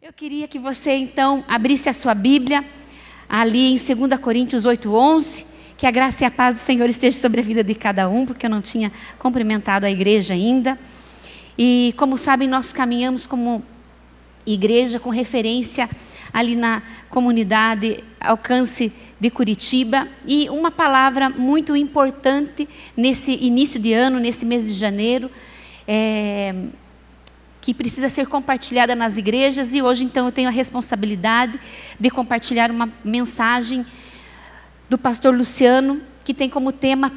Eu queria que você então abrisse a sua Bíblia ali em 2 Coríntios 8:11, que a graça e a paz do Senhor esteja sobre a vida de cada um, porque eu não tinha cumprimentado a igreja ainda. E como sabem, nós caminhamos como igreja com referência ali na comunidade Alcance de Curitiba, e uma palavra muito importante nesse início de ano, nesse mês de janeiro, que precisa ser compartilhada nas igrejas, e hoje então eu tenho a responsabilidade de compartilhar uma mensagem do pastor Luciano, que tem como tema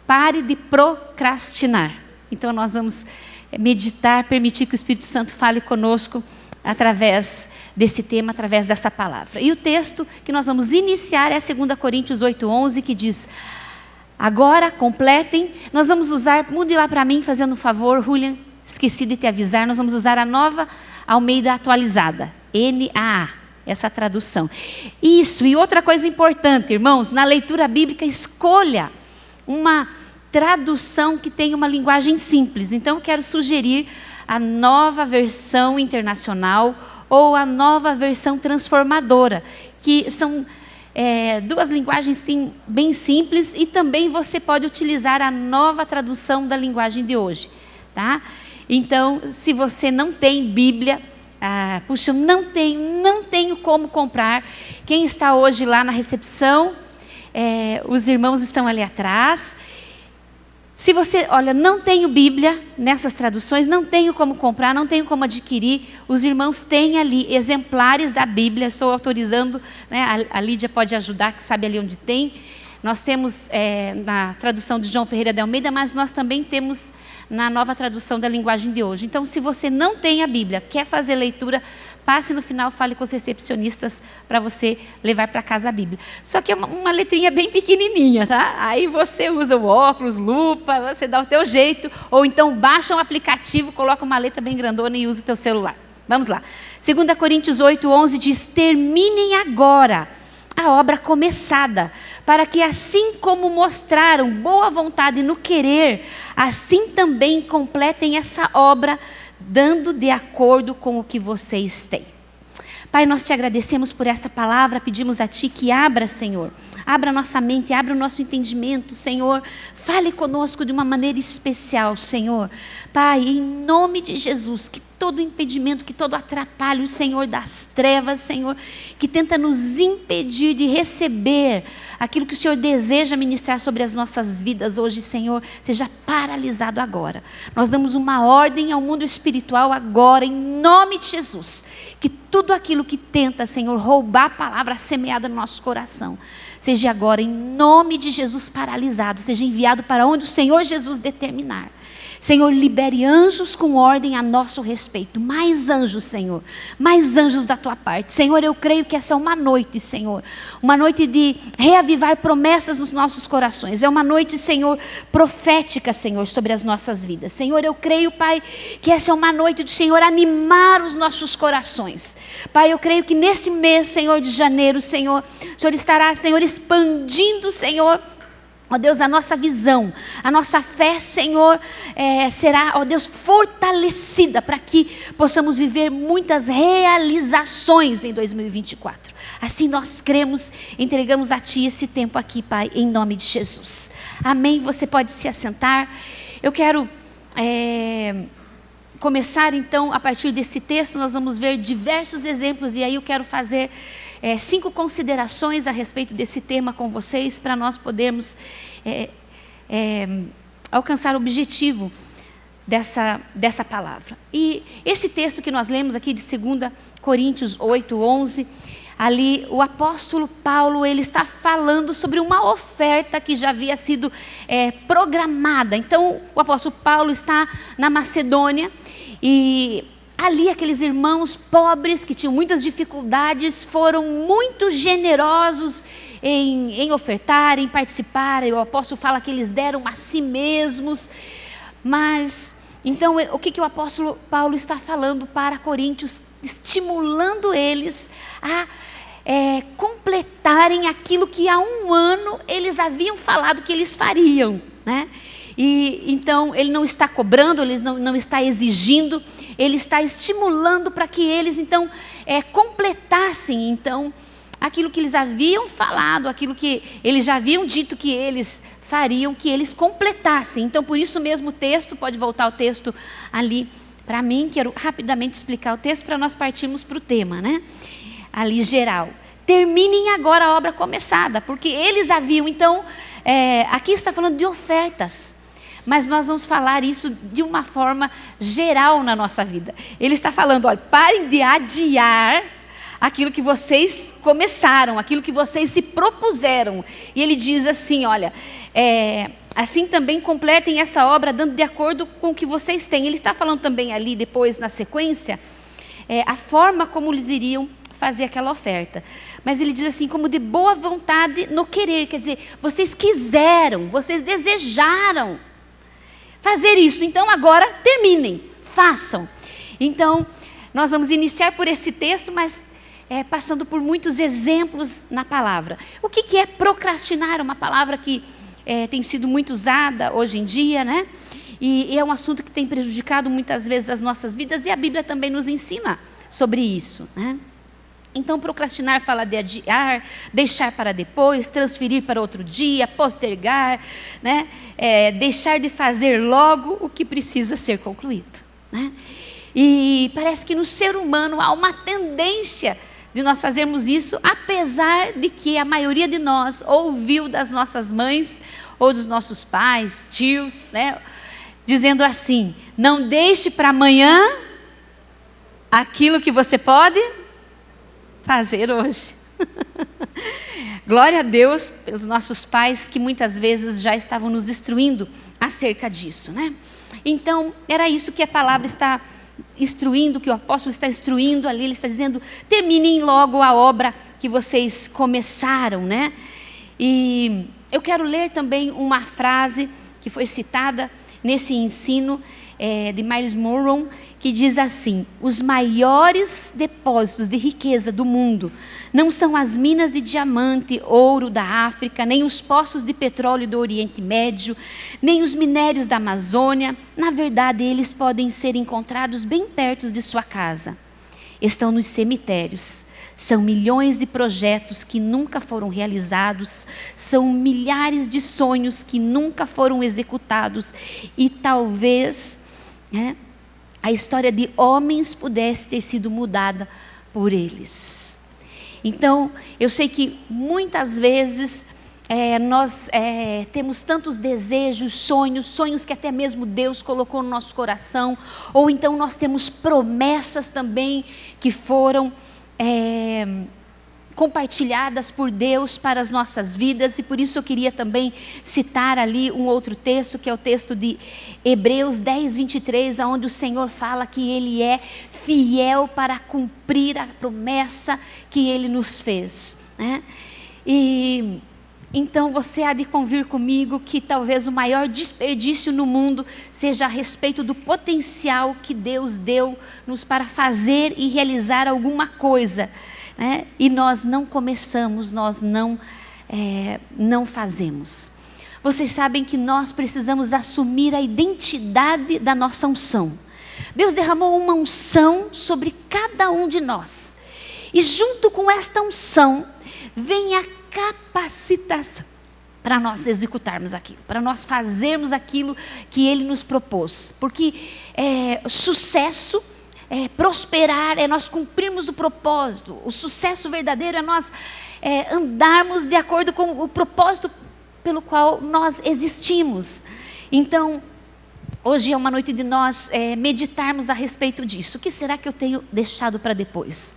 "Pare de procrastinar". Então nós vamos meditar, permitir que o Espírito Santo fale conosco através desse tema, através dessa palavra. E o texto que nós vamos iniciar é 2 Coríntios 8:11, que diz: agora completem. Nós vamos usar, mude lá para mim, fazendo um favor, Julian, esqueci de te avisar, nós vamos usar a Nova Almeida Atualizada, NAA, essa tradução. Isso, e outra coisa importante, irmãos, na leitura bíblica, escolha uma tradução que tenha uma linguagem simples. Então eu quero sugerir a Nova Versão Internacional ou a Nova Versão Transformadora, que são duas linguagens bem simples, e também você pode utilizar a nova tradução da linguagem de hoje, tá? Então, se você não tem Bíblia, não tenho como comprar. Quem está hoje lá na recepção, os irmãos estão ali atrás. Se você, não tenho Bíblia nessas traduções, não tenho como comprar, não tenho como adquirir, os irmãos têm ali exemplares da Bíblia, estou autorizando, né, a Lídia pode ajudar, que sabe ali onde tem. Nós temos na tradução de João Ferreira de Almeida, mas nós também temos na nova tradução da linguagem de hoje. Então, se você não tem a Bíblia, quer fazer leitura, passe no final, fale com os recepcionistas para você levar para casa a Bíblia. Só que é uma letrinha bem pequenininha, tá? Aí você usa o óculos, lupa, você dá o teu jeito, ou então baixa um aplicativo, coloca uma letra bem grandona e usa o teu celular. Vamos lá. 2 Coríntios 8:11 diz: terminem agora a obra começada, para que assim como mostraram boa vontade no querer, assim também completem essa obra, dando de acordo com o que vocês têm. Pai, nós te agradecemos por essa palavra, pedimos a Ti que abra, Senhor, abra a nossa mente, abra o nosso entendimento, Senhor, fale conosco de uma maneira especial, Senhor. Pai, em nome de Jesus, que todo impedimento, que todo atrapalho, Senhor, das trevas, Senhor, que tenta nos impedir de receber aquilo que o Senhor deseja ministrar sobre as nossas vidas hoje, Senhor, seja paralisado agora. Nós damos uma ordem ao mundo espiritual agora, em nome de Jesus, que tudo aquilo que tenta, Senhor, roubar a palavra semeada no nosso coração, seja agora, em nome de Jesus, paralisado, seja enviado para onde o Senhor Jesus determinar. Senhor, libere anjos com ordem a nosso respeito. Mais anjos, Senhor. Mais anjos da Tua parte. Senhor, eu creio que essa é uma noite, Senhor. Uma noite de reavivar promessas nos nossos corações. É uma noite, Senhor, profética, Senhor, sobre as nossas vidas. Senhor, eu creio, Pai, que essa é uma noite do Senhor animar os nossos corações. Pai, eu creio que neste mês, Senhor, de janeiro, Senhor, o Senhor estará, Senhor, expandindo, Senhor, ó Deus, a nossa visão, a nossa fé, Senhor, será, ó Deus, fortalecida para que possamos viver muitas realizações em 2024. Assim nós cremos, entregamos a Ti esse tempo aqui, Pai, em nome de Jesus. Amém? Você pode se assentar. Eu quero começar então, a partir desse texto, nós vamos ver diversos exemplos, e aí eu quero fazer 5 considerações a respeito desse tema com vocês, para nós podermos alcançar o objetivo dessa palavra. E esse texto que nós lemos aqui de 2 Coríntios 8:11, ali o apóstolo Paulo, ele está falando sobre uma oferta que já havia sido programada. Então o apóstolo Paulo está na Macedônia, e ali aqueles irmãos pobres que tinham muitas dificuldades foram muito generosos em ofertar, em participar. O apóstolo fala que eles deram a si mesmos. Mas então o que o apóstolo Paulo está falando para Coríntios, estimulando eles a completarem aquilo que há um ano eles haviam falado que eles fariam, né? E então ele não está cobrando, ele não está exigindo, Ele está estimulando para que eles, então, completassem, então, aquilo que eles haviam falado, aquilo que eles já haviam dito que eles fariam, que eles completassem. Então, por isso mesmo o texto, pode voltar o texto ali para mim, quero rapidamente explicar o texto para nós partirmos para o tema, né? Ali geral. Terminem agora a obra começada, porque eles haviam, então, aqui está falando de ofertas, mas nós vamos falar isso de uma forma geral na nossa vida. Ele está falando, olha, parem de adiar aquilo que vocês começaram, aquilo que vocês se propuseram. E ele diz assim, olha, assim também completem essa obra dando de acordo com o que vocês têm. Ele está falando também ali depois na sequência, a forma como eles iriam fazer aquela oferta. Mas ele diz assim, como de boa vontade no querer, quer dizer, vocês quiseram, vocês desejaram fazer isso, então agora terminem, façam. Então, nós vamos iniciar por esse texto, mas passando por muitos exemplos na palavra. O que é procrastinar? Uma palavra que tem sido muito usada hoje em dia, né? E é um assunto que tem prejudicado muitas vezes as nossas vidas, e a Bíblia também nos ensina sobre isso, né? Então, procrastinar fala de adiar, deixar para depois, transferir para outro dia, postergar, né? Deixar de fazer logo o que precisa ser concluído, né? E parece que no ser humano há uma tendência de nós fazermos isso, apesar de que a maioria de nós ouviu das nossas mães ou dos nossos pais, tios, né? Dizendo assim, não deixe para amanhã aquilo que você pode fazer hoje. Glória a Deus pelos nossos pais que muitas vezes já estavam nos instruindo acerca disso, né? Então, era isso que a palavra está instruindo, que o apóstolo está instruindo ali, ele está dizendo, terminem logo a obra que vocês começaram, né? E eu quero ler também uma frase que foi citada nesse ensino de Myles Munroe, que diz assim, os maiores depósitos de riqueza do mundo não são as minas de diamante, ouro da África, nem os poços de petróleo do Oriente Médio, nem os minérios da Amazônia. Na verdade, eles podem ser encontrados bem perto de sua casa. Estão nos cemitérios. São milhões de projetos que nunca foram realizados, são milhares de sonhos que nunca foram executados e talvez a história de homens pudesse ter sido mudada por eles. Então, eu sei que muitas vezes nós temos tantos desejos, sonhos que até mesmo Deus colocou no nosso coração, ou então nós temos promessas também que foram compartilhadas por Deus para as nossas vidas, e por isso eu queria também citar ali um outro texto, que é o texto de Hebreus 10, 23, onde o Senhor fala que Ele é fiel para cumprir a promessa que Ele nos fez, né? E então você há de convir comigo que talvez o maior desperdício no mundo seja a respeito do potencial que Deus deu-nos para fazer e realizar alguma coisa, né? E nós não começamos, nós não fazemos. Vocês sabem que nós precisamos assumir a identidade da nossa unção. Deus derramou uma unção sobre cada um de nós. E junto com esta unção, vem a capacitação para nós executarmos aquilo, para nós fazermos aquilo que Ele nos propôs. Porque sucesso, prosperar, é nós cumprirmos o propósito. O sucesso verdadeiro é nós andarmos de acordo com o propósito pelo qual nós existimos. Então, hoje é uma noite de nós meditarmos a respeito disso. O que será que eu tenho deixado para depois?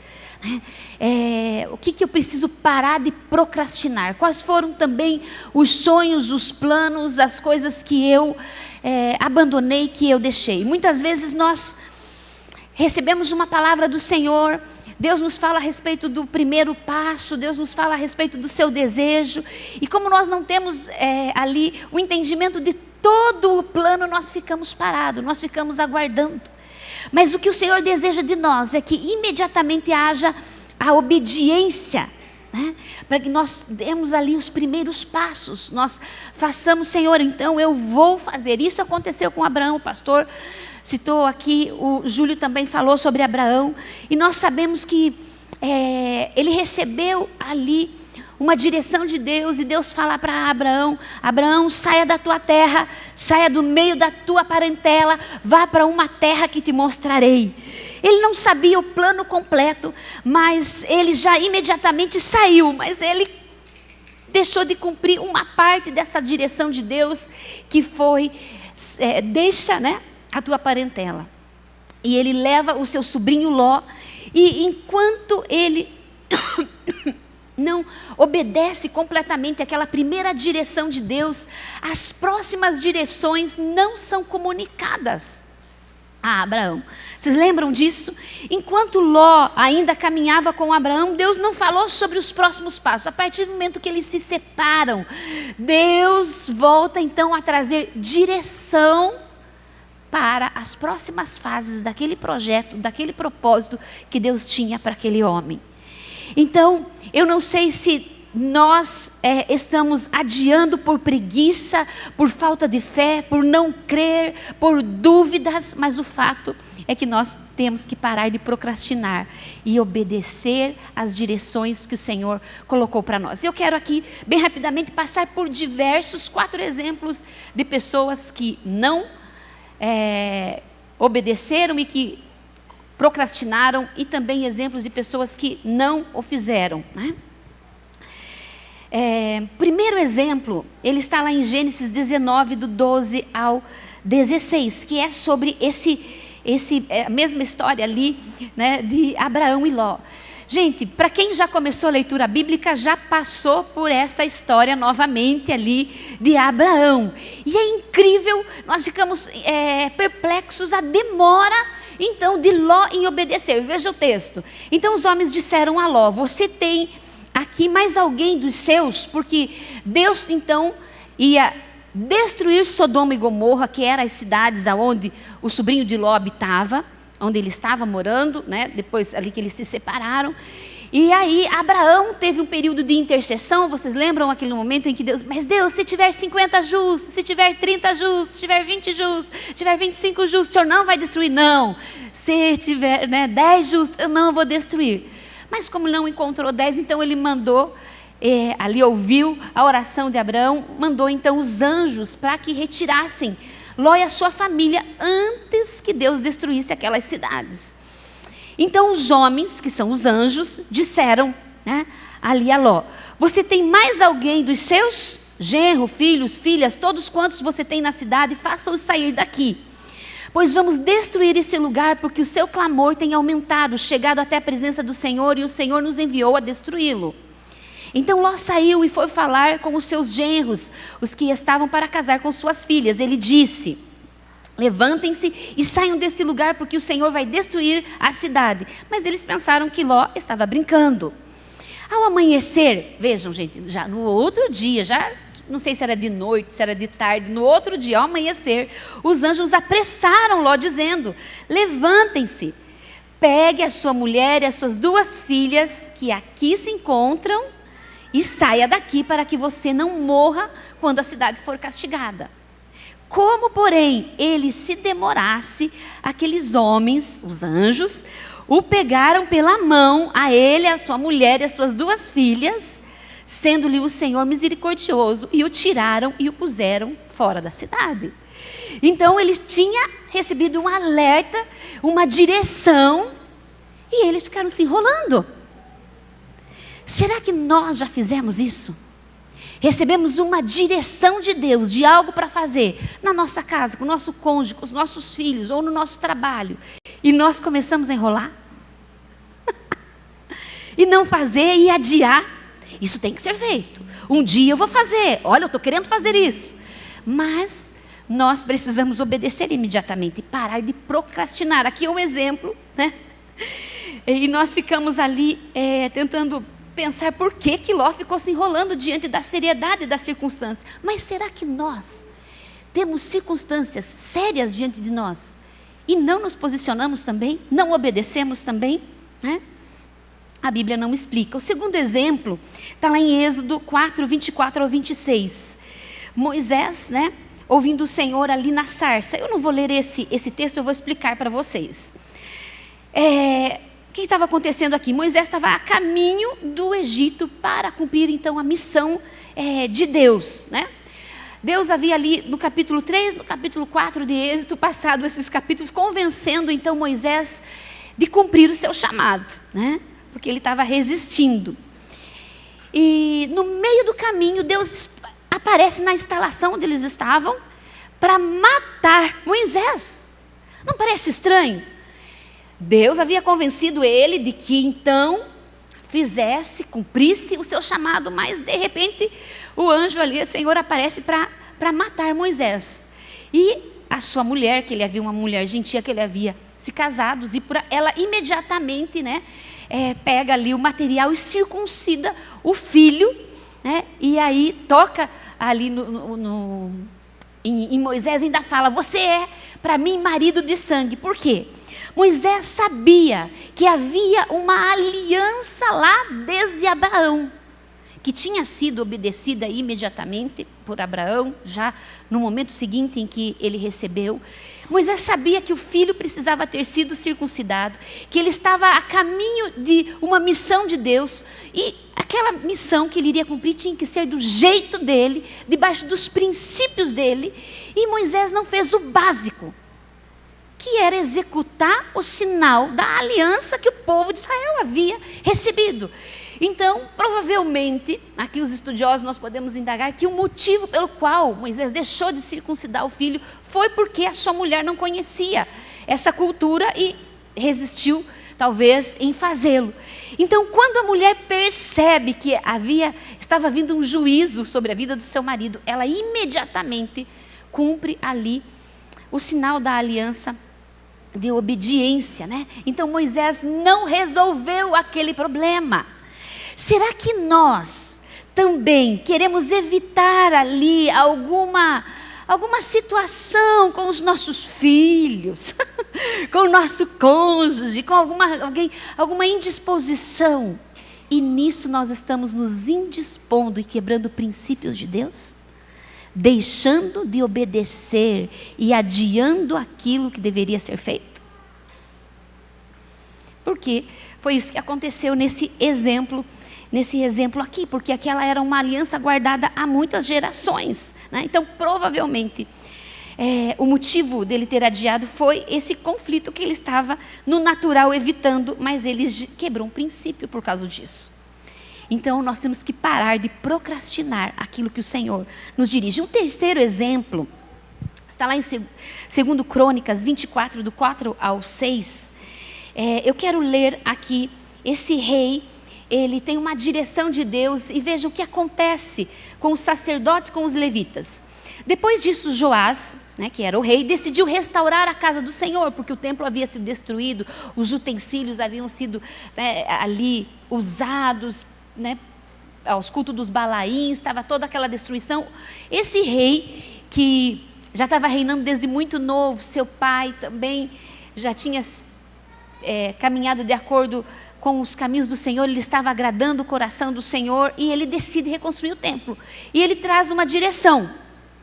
O que eu preciso parar de procrastinar? Quais foram também os sonhos, os planos, as coisas que eu abandonei, que eu deixei? Muitas vezes nós recebemos uma palavra do Senhor, Deus nos fala a respeito do primeiro passo, Deus nos fala a respeito do seu desejo, e como nós não temos ali o entendimento de todo o plano, nós ficamos parados, nós ficamos aguardando. Mas o que o Senhor deseja de nós é que imediatamente haja a obediência, né? Para que nós demos ali os primeiros passos, nós façamos, Senhor, então eu vou fazer. Isso aconteceu com Abraão. O pastor citou aqui, o Júlio também falou sobre Abraão, e nós sabemos que ele recebeu ali uma direção de Deus, e Deus fala para Abraão: Abraão, saia da tua terra, saia do meio da tua parentela, vá para uma terra que te mostrarei. Ele não sabia o plano completo, mas ele já imediatamente saiu, mas ele deixou de cumprir uma parte dessa direção de Deus, que foi, deixa, né, a tua parentela. E ele leva o seu sobrinho Ló, e enquanto ele não obedece completamente àquela primeira direção de Deus, as próximas direções não são comunicadas a Abraão. Vocês lembram disso? Enquanto Ló ainda caminhava com Abraão, Deus não falou sobre os próximos passos. A partir do momento que eles se separam, Deus volta então a trazer direção para as próximas fases daquele projeto, daquele propósito que Deus tinha para aquele homem. Então, eu não sei se nós estamos adiando por preguiça, por falta de fé, por não crer, por dúvidas, mas o fato é que nós temos que parar de procrastinar e obedecer às direções que o Senhor colocou para nós. Eu quero aqui, bem rapidamente, passar por 4 exemplos de pessoas que não obedeceram e que procrastinaram, e também exemplos de pessoas que não o fizeram, né? Primeiro exemplo, ele está lá em Gênesis 19, do 12 ao 16, que é sobre a mesma história ali, né, de Abraão e Ló. Gente, para quem já começou a leitura bíblica, já passou por essa história novamente ali de Abraão. E é incrível, nós ficamos perplexos a demora então de Ló em obedecer. Veja o texto. Então os homens disseram a Ló: você tem aqui mais alguém dos seus? Porque Deus então ia destruir Sodoma e Gomorra, que eram as cidades aonde o sobrinho de Ló habitava, onde ele estava morando, né? Depois ali que eles se separaram. E aí Abraão teve um período de intercessão. Vocês lembram aquele momento em que Deus: mas Deus, se tiver 50 justos, se tiver 30 justos, se tiver 20 justos, se tiver 25 justos, o Senhor não vai destruir? Não. Se tiver 10 justos, eu não vou destruir. Mas como não encontrou 10, então ele mandou, ali ouviu a oração de Abraão, mandou então os anjos para que retirassem Ló e a sua família antes que Deus destruísse aquelas cidades. Então os homens, que são os anjos, disseram, né, ali a Ló: você tem mais alguém dos seus? Genro, filhos, filhas, todos quantos você tem na cidade, façam-os sair daqui. Pois vamos destruir esse lugar, porque o seu clamor tem aumentado, chegado até a presença do Senhor, e o Senhor nos enviou a destruí-lo. Então Ló saiu e foi falar com os seus genros, os que estavam para casar com suas filhas. Ele disse: levantem-se e saiam desse lugar, porque o Senhor vai destruir a cidade. Mas eles pensaram que Ló estava brincando. Ao amanhecer, vejam gente, já no outro dia, já não sei se era de noite, se era de tarde, no outro dia, ao amanhecer, os anjos apressaram Ló, dizendo: levantem-se, pegue a sua mulher e as suas 2 filhas, que aqui se encontram, e saia daqui, para que você não morra quando a cidade for castigada. Como, porém, ele se demorasse, aqueles homens, os anjos, o pegaram pela mão, a ele, a sua mulher e as suas 2 filhas, sendo-lhe o Senhor misericordioso, e o tiraram e o puseram fora da cidade. Então ele tinha recebido um alerta, uma direção, e eles ficaram se enrolando. Será que nós já fizemos isso? Recebemos uma direção de Deus, de algo para fazer, na nossa casa, com o nosso cônjuge, com os nossos filhos, ou no nosso trabalho, e nós começamos a enrolar? E não fazer e adiar. Isso tem que ser feito. Um dia eu vou fazer. Olha, eu estou querendo fazer isso. Mas nós precisamos obedecer imediatamente e parar de procrastinar. Aqui é um exemplo, né? E nós ficamos ali tentando pensar por que Ló ficou se enrolando diante da seriedade das circunstâncias. Mas será que nós temos circunstâncias sérias diante de nós e não nos posicionamos também? Não obedecemos também, né? A Bíblia não explica. O segundo exemplo está lá em Êxodo 4, 24 ao 26. Moisés, né, ouvindo o Senhor ali na sarça. Eu não vou ler esse texto, eu vou explicar para vocês. O que estava acontecendo aqui? Moisés estava a caminho do Egito para cumprir então a missão de Deus, né? Deus havia ali no capítulo 3, no capítulo 4 de Êxodo, passado esses capítulos, convencendo então Moisés de cumprir o seu chamado, né? Porque ele estava resistindo. E no meio do caminho, Deus aparece na instalação onde eles estavam para matar Moisés. Não parece estranho? Deus havia convencido ele de que então cumprisse o seu chamado, mas de repente o anjo ali, o Senhor, aparece para matar Moisés. E a sua mulher, que ele havia uma mulher gentia, que ele havia se casado, e ela imediatamente, né, pega ali o material e circuncida o filho, né, e aí toca ali em Moisés, ainda fala: você é para mim marido de sangue. Por quê? Moisés sabia que havia uma aliança lá desde Abraão, que tinha sido obedecida imediatamente por Abraão, já no momento seguinte em que ele recebeu. Moisés sabia que o filho precisava ter sido circuncidado, que ele estava a caminho de uma missão de Deus, e aquela missão que ele iria cumprir tinha que ser do jeito dele, debaixo dos princípios dele, e Moisés não fez o básico, que era executar o sinal da aliança que o povo de Israel havia recebido. Então, provavelmente, aqui os estudiosos nós podemos indagar que o motivo pelo qual Moisés deixou de circuncidar o filho foi porque a sua mulher não conhecia essa cultura e resistiu, talvez, em fazê-lo. Então, quando a mulher percebe que estava vindo um juízo sobre a vida do seu marido, ela imediatamente cumpre ali o sinal da aliança de obediência, né? Então, Moisés não resolveu aquele problema. Será que nós também queremos evitar ali alguma situação com os nossos filhos, com o nosso cônjuge, com alguma indisposição? E nisso nós estamos nos indispondo e quebrando princípios de Deus? Deixando de obedecer e adiando aquilo que deveria ser feito? Porque foi isso que aconteceu nesse exemplo aqui, porque aquela era uma aliança guardada há muitas gerações, né? Então, provavelmente, o motivo dele ter adiado foi esse conflito que ele estava no natural evitando, mas ele quebrou um princípio por causa disso. Então, nós temos que parar de procrastinar aquilo que o Senhor nos dirige. Um terceiro exemplo está lá em 2 Crônicas 24, do 4 ao 6. Eu quero ler aqui esse rei. Ele tem uma direção de Deus, e veja o que acontece com os sacerdotes, com os levitas. Depois disso, Joás, né, que era o rei, decidiu restaurar a casa do Senhor, porque o templo havia sido destruído, os utensílios haviam sido, né, ali usados, né, aos cultos dos Balaíns, estava toda aquela destruição. Esse rei, que já estava reinando desde muito novo, seu pai também já tinha caminhado de acordo com os caminhos do Senhor, ele estava agradando o coração do Senhor, e ele decide reconstruir o templo. E ele traz uma direção.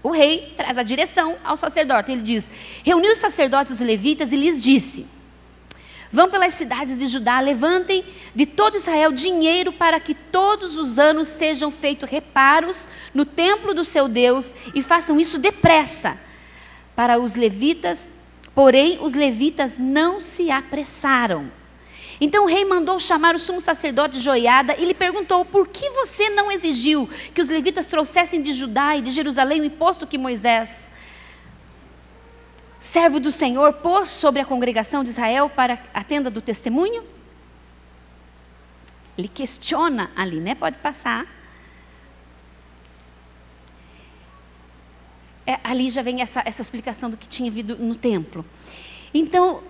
O rei traz a direção ao sacerdote. Ele diz: reuniu os sacerdotes e os levitas e lhes disse: vão pelas cidades de Judá, levantem de todo Israel dinheiro para que todos os anos sejam feitos reparos no templo do seu Deus, e façam isso depressa para os levitas. Porém, os levitas não se apressaram. Então o rei mandou chamar o sumo sacerdote Joiada e lhe perguntou: por que você não exigiu que os levitas trouxessem de Judá e de Jerusalém o imposto que Moisés, servo do Senhor, pôs sobre a congregação de Israel para a tenda do testemunho? Ele questiona ali, né? Pode passar. Ali já vem essa explicação do que tinha vindo no templo. Então,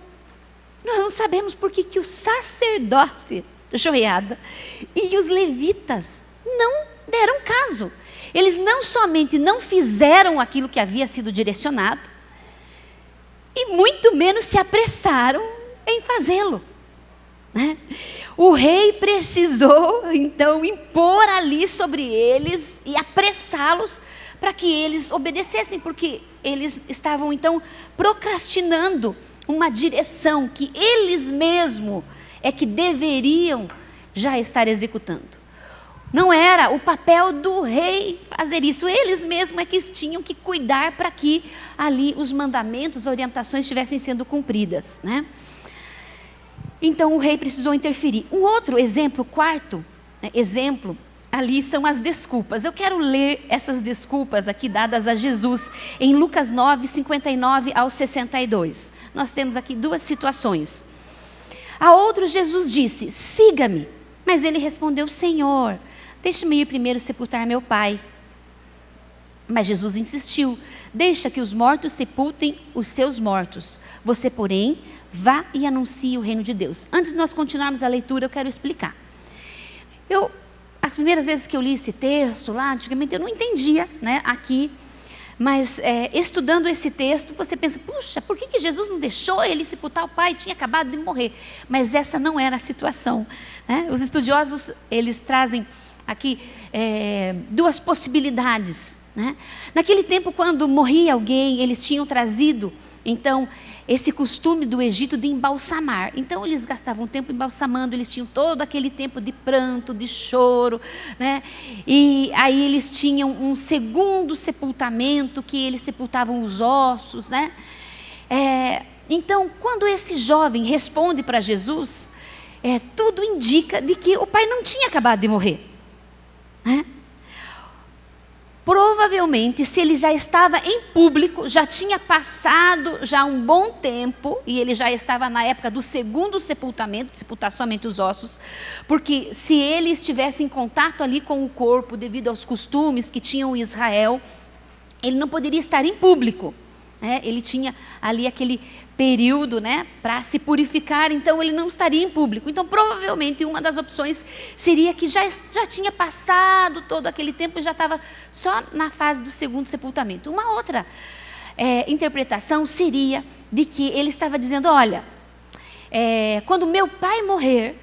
nós não sabemos por que o sacerdote Joiada e os levitas não deram caso. Eles não somente não fizeram aquilo que havia sido direcionado, e muito menos se apressaram em fazê-lo, né? O rei precisou, então, impor ali sobre eles e apressá-los para que eles obedecessem, porque eles estavam então procrastinando uma direção que eles mesmos é que deveriam já estar executando. Não era o papel do rei fazer isso, eles mesmos é que tinham que cuidar para que ali os mandamentos, as orientações estivessem sendo cumpridas, né? Então o rei precisou interferir. Um outro exemplo, quarto, né, exemplo, ali são as desculpas. Eu quero ler essas desculpas aqui dadas a Jesus em Lucas 9, 59 ao 62. Nós temos aqui duas situações. A outro Jesus disse, siga-me. Mas ele respondeu, Senhor, deixe-me ir primeiro sepultar meu pai. Mas Jesus insistiu, deixa que os mortos sepultem os seus mortos. Você, porém, vá e anuncie o reino de Deus. Antes de nós continuarmos a leitura, eu quero explicar. As primeiras vezes que eu li esse texto lá, antigamente eu não entendia, né, aqui. Mas estudando esse texto, você pensa, puxa, por que Jesus não deixou ele sepultar o pai? Tinha acabado de morrer. Mas essa não era a situação, né? Os estudiosos, eles trazem aqui duas possibilidades, né? Naquele tempo, quando morria alguém, eles tinham trazido, então, esse costume do Egito de embalsamar. Então eles gastavam tempo embalsamando, eles tinham todo aquele tempo de pranto, de choro, né? E aí eles tinham um segundo sepultamento, que eles sepultavam os ossos, né? Então, quando esse jovem responde para Jesus, tudo indica de que o pai não tinha acabado de morrer, né? Provavelmente, se ele já estava em público, já tinha passado já um bom tempo, e ele já estava na época do segundo sepultamento, de sepultar somente os ossos, porque se ele estivesse em contato ali com o corpo, devido aos costumes que tinham em Israel, ele não poderia estar em público, né? Ele tinha ali aquele período, né, para se purificar, então ele não estaria em público. Então provavelmente uma das opções seria que já tinha passado todo aquele tempo e já estava só na fase do segundo sepultamento. Uma outra interpretação seria de que ele estava dizendo, olha, quando meu pai morrer,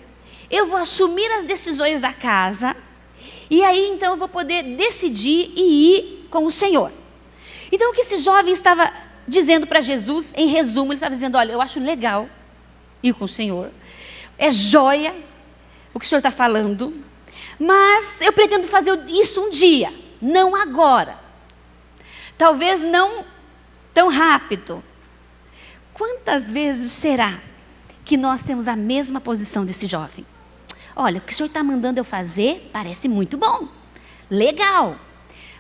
eu vou assumir as decisões da casa, e aí então eu vou poder decidir e ir com o Senhor. Então o que esse jovem estava dizendo para Jesus, em resumo, ele estava dizendo, olha, eu acho legal ir com o Senhor, é joia o que o Senhor está falando, mas eu pretendo fazer isso um dia, não agora, talvez não tão rápido. Quantas vezes será que nós temos a mesma posição desse jovem? Olha, o que o Senhor está mandando eu fazer parece muito bom, legal,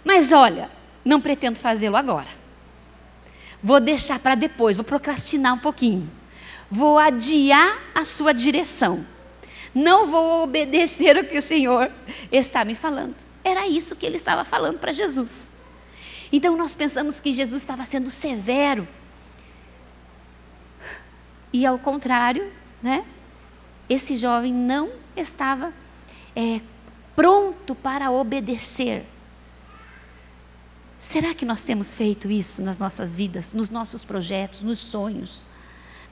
mas olha, não pretendo fazê-lo agora. Vou deixar para depois, vou procrastinar um pouquinho. Vou adiar a sua direção. Não vou obedecer o que o Senhor está me falando. Era isso que ele estava falando para Jesus. Então nós pensamos que Jesus estava sendo severo. E ao contrário, né? Esse jovem não estava pronto para obedecer. Será que nós temos feito isso nas nossas vidas, nos nossos projetos, nos sonhos,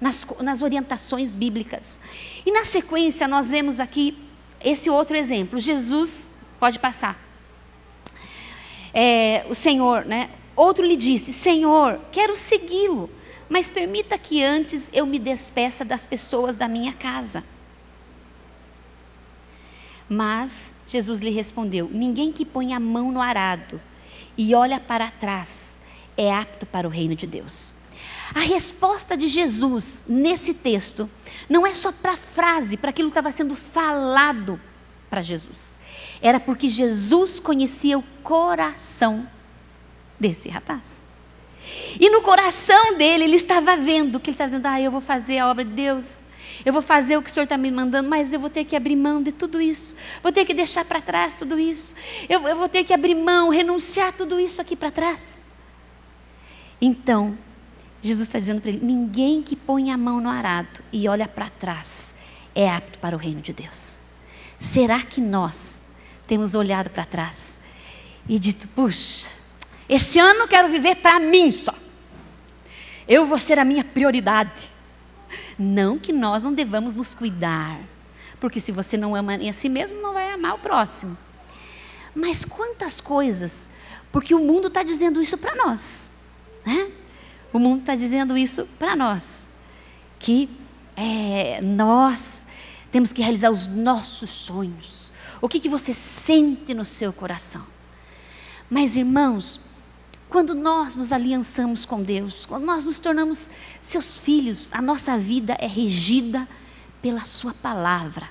nas orientações bíblicas? E na sequência nós vemos aqui esse outro exemplo. Jesus, pode passar. O Senhor, né? Outro lhe disse, Senhor, quero segui-lo, mas permita que antes eu me despeça das pessoas da minha casa. Mas Jesus lhe respondeu, ninguém que põe a mão no arado e olha para trás é apto para o reino de Deus. A resposta de Jesus nesse texto não é só para a frase, para aquilo que estava sendo falado para Jesus. Era porque Jesus conhecia o coração desse rapaz. E no coração dele, ele estava vendo que ele estava dizendo, eu vou fazer a obra de Deus. Eu vou fazer o que o Senhor está me mandando, mas eu vou ter que abrir mão de tudo isso. Vou ter que deixar para trás tudo isso. Eu vou ter que abrir mão, renunciar tudo isso aqui para trás. Então, Jesus está dizendo para ele, ninguém que põe a mão no arado e olha para trás é apto para o reino de Deus. Será que nós temos olhado para trás e dito, puxa, esse ano eu quero viver para mim só. Eu vou ser a minha prioridade. Não que nós não devamos nos cuidar, porque se você não ama a si mesmo, não vai amar o próximo. Mas quantas coisas, porque o mundo está dizendo isso para nós, né? O mundo está dizendo isso para nós, que nós temos que realizar os nossos sonhos. O que você sente no seu coração? Mas, irmãos, quando nós nos aliançamos com Deus, quando nós nos tornamos seus filhos, a nossa vida é regida pela sua palavra,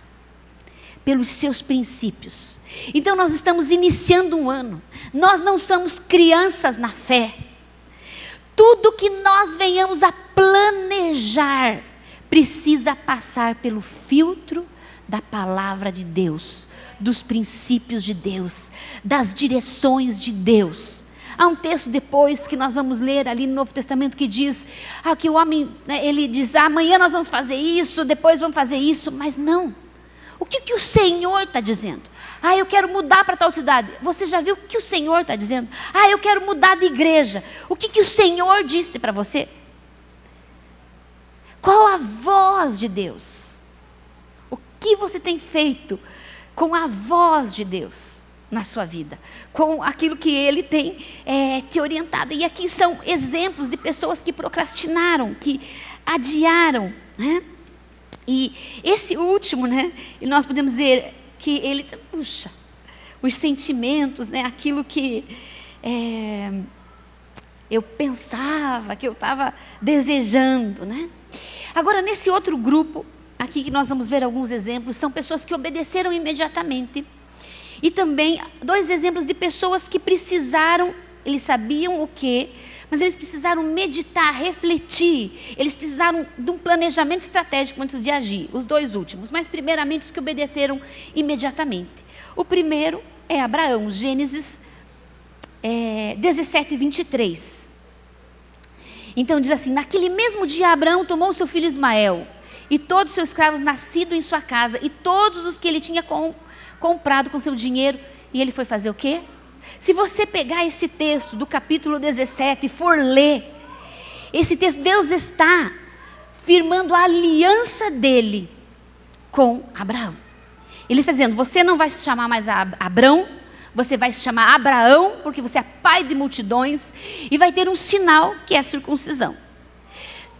pelos seus princípios. Então nós estamos iniciando um ano, nós não somos crianças na fé. Tudo que nós venhamos a planejar precisa passar pelo filtro da palavra de Deus, dos princípios de Deus, das direções de Deus. Há um texto depois que nós vamos ler ali no Novo Testamento que diz, que o homem, ele diz, amanhã nós vamos fazer isso, depois vamos fazer isso, mas não. O que o Senhor está dizendo? Eu quero mudar para tal cidade. Você já viu o que o Senhor está dizendo? Eu quero mudar de igreja. O que o Senhor disse para você? Qual a voz de Deus? O que você tem feito com a voz de Deus na sua vida? Com aquilo que Ele tem te orientado. E aqui são exemplos de pessoas que procrastinaram, que adiaram, né? E esse último, né? E nós podemos dizer que ele, os sentimentos, né? Aquilo que eu pensava, que eu estava desejando, né? Agora, nesse outro grupo, aqui que nós vamos ver alguns exemplos, são pessoas que obedeceram imediatamente. E também 2 exemplos de pessoas que precisaram, eles sabiam o quê, mas eles precisaram meditar, refletir, eles precisaram de um planejamento estratégico antes de agir, os 2 últimos, mas primeiramente os que obedeceram imediatamente. O primeiro é Abraão, Gênesis 17, 23. Então diz assim, naquele mesmo dia Abraão tomou seu filho Ismael, e todos os seus escravos nascidos em sua casa, e todos os que ele tinha comprado com seu dinheiro, e ele foi fazer o quê? Se você pegar esse texto do capítulo 17 e for ler, esse texto, Deus está firmando a aliança dele com Abraão. Ele está dizendo, você não vai se chamar mais Abrão, você vai se chamar Abraão, porque você é pai de multidões, e vai ter um sinal que é a circuncisão.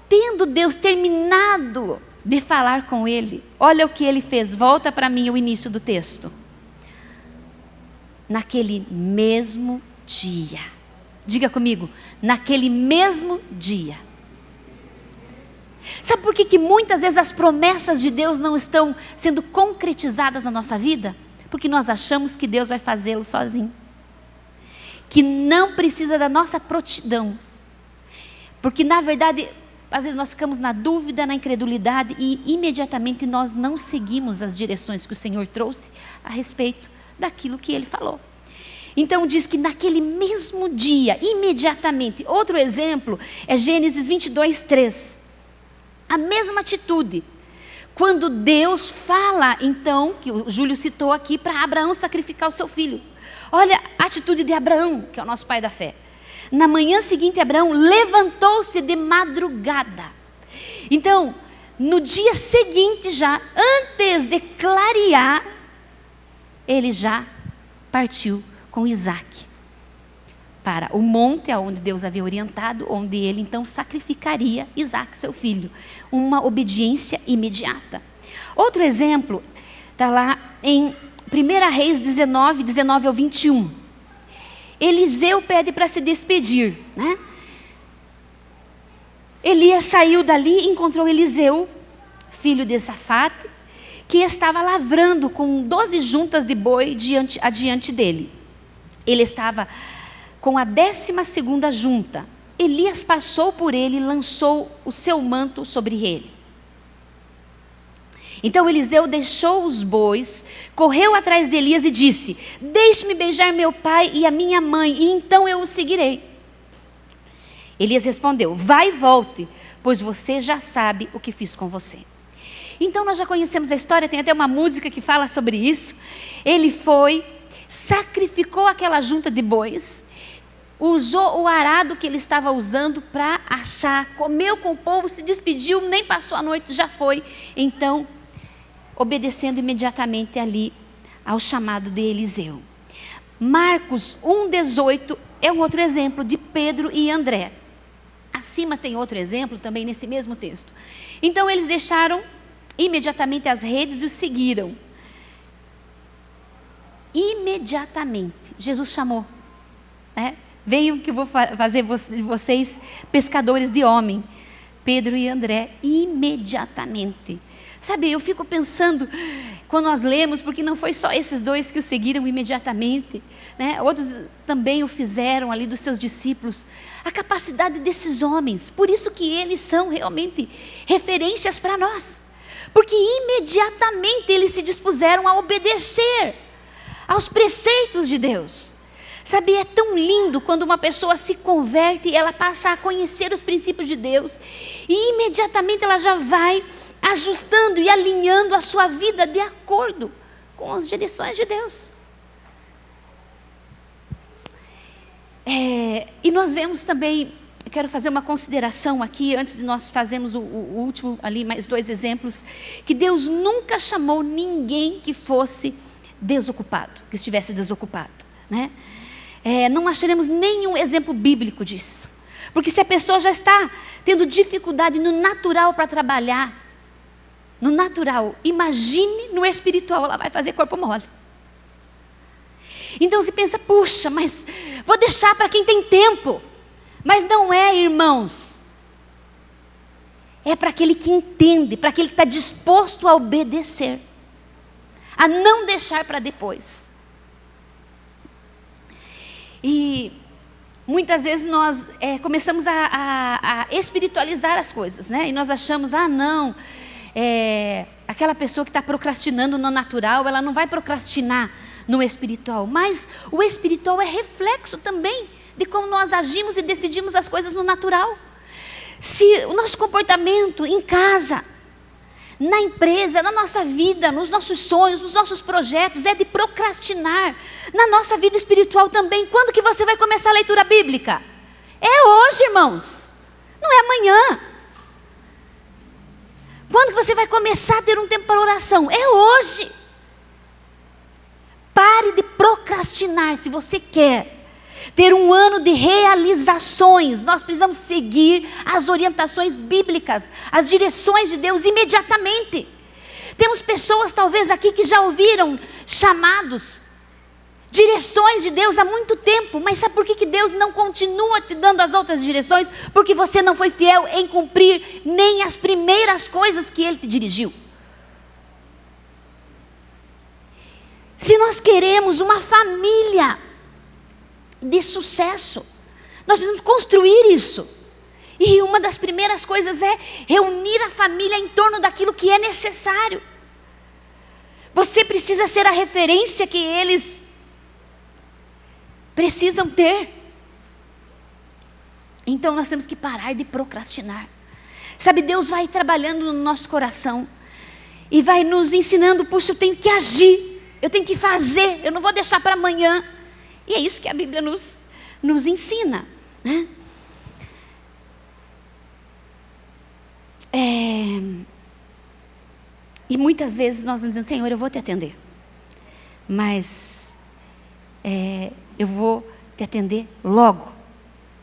Tendo Deus terminado de falar com ele, olha o que ele fez, volta para mim o início do texto. Naquele mesmo dia, diga comigo, naquele mesmo dia. Sabe por que muitas vezes as promessas de Deus não estão sendo concretizadas na nossa vida? Porque nós achamos que Deus vai fazê-lo sozinho, que não precisa da nossa prontidão, porque na verdade, às vezes nós ficamos na dúvida, na incredulidade e imediatamente nós não seguimos as direções que o Senhor trouxe a respeito daquilo que Ele falou. Então diz que naquele mesmo dia, imediatamente, outro exemplo é Gênesis 22, 3. A mesma atitude, quando Deus fala, então, que o Júlio citou aqui, para Abraão sacrificar o seu filho. Olha a atitude de Abraão, que é o nosso pai da fé. Na manhã seguinte, Abraão levantou-se de madrugada. Então, no dia seguinte já, antes de clarear, ele já partiu com Isaac para o monte aonde Deus havia orientado, onde ele então sacrificaria Isaac, seu filho. Uma obediência imediata. Outro exemplo está lá em 1 Reis 19, 19 ao 21. Eliseu pede para se despedir, né? Elias saiu dali e encontrou Eliseu, filho de Safate, que estava lavrando com 12 juntas de boi adiante dele. Ele estava com a 12ª junta. Elias passou por ele e lançou o seu manto sobre ele. Então Eliseu deixou os bois, correu atrás de Elias e disse: deixe-me beijar meu pai e a minha mãe, e então eu o seguirei. Elias respondeu: vai e volte, pois você já sabe o que fiz com você. Então nós já conhecemos a história, tem até uma música que fala sobre isso. Ele foi, sacrificou aquela junta de bois, usou o arado que ele estava usando para assar, comeu com o povo, se despediu, nem passou a noite, já foi. Então, obedecendo imediatamente ali ao chamado de Eliseu. Marcos 1,18 é um outro exemplo de Pedro e André. Acima tem outro exemplo também nesse mesmo texto. Então eles deixaram imediatamente as redes e o seguiram. Imediatamente, Jesus chamou. Venham que eu vou fazer vocês pescadores de homem. Pedro e André, imediatamente. Sabe, eu fico pensando, quando nós lemos, porque não foi só esses dois que o seguiram imediatamente, né? Outros também o fizeram ali dos seus discípulos. A capacidade desses homens, por isso que eles são realmente referências para nós. Porque imediatamente eles se dispuseram a obedecer aos preceitos de Deus. Sabe, é tão lindo quando uma pessoa se converte e ela passa a conhecer os princípios de Deus. E imediatamente ela já vai ajustando e alinhando a sua vida de acordo com as direções de Deus. E nós vemos também, eu quero fazer uma consideração aqui, antes de nós fazermos o último ali, mais 2 exemplos, que Deus nunca chamou ninguém que fosse desocupado, que estivesse desocupado, né? Não acharemos nenhum exemplo bíblico disso. Porque se a pessoa já está tendo dificuldade no natural para trabalhar, no natural, imagine no espiritual, ela vai fazer corpo mole. Então você pensa, puxa, mas vou deixar para quem tem tempo. Mas não é, irmãos. É para aquele que entende, para aquele que está disposto a obedecer. A não deixar para depois. E muitas vezes nós começamos a espiritualizar as coisas, né? E nós achamos, não, aquela pessoa que está procrastinando no natural, ela não vai procrastinar no espiritual. Mas o espiritual é reflexo também de como nós agimos e decidimos as coisas no natural. Se o nosso comportamento em casa, na empresa, na nossa vida, nos nossos sonhos, nos nossos projetos, é de procrastinar, na nossa vida espiritual também. Quando que você vai começar a leitura bíblica? É hoje, irmãos. Não é amanhã. Quando que você vai começar a ter um tempo para oração? É hoje. Pare de procrastinar. Se você quer ter um ano de realizações, nós precisamos seguir as orientações bíblicas, as direções de Deus imediatamente. Temos pessoas talvez aqui que já ouviram chamados, direções de Deus há muito tempo, mas sabe por que Deus não continua te dando as outras direções? Porque você não foi fiel em cumprir nem as primeiras coisas que Ele te dirigiu. Se nós queremos uma família de sucesso, nós precisamos construir isso. E uma das primeiras coisas é reunir a família em torno daquilo que é necessário. Você precisa ser a referência que eles precisam ter. Então nós temos que parar de procrastinar. Sabe, Deus vai trabalhando no nosso coração e vai nos ensinando, puxa, eu tenho que agir, eu tenho que fazer, eu não vou deixar para amanhã. E é isso que a Bíblia nos ensina, né? E muitas vezes nós dizemos, Senhor, eu vou te atender. Mas eu vou te atender logo.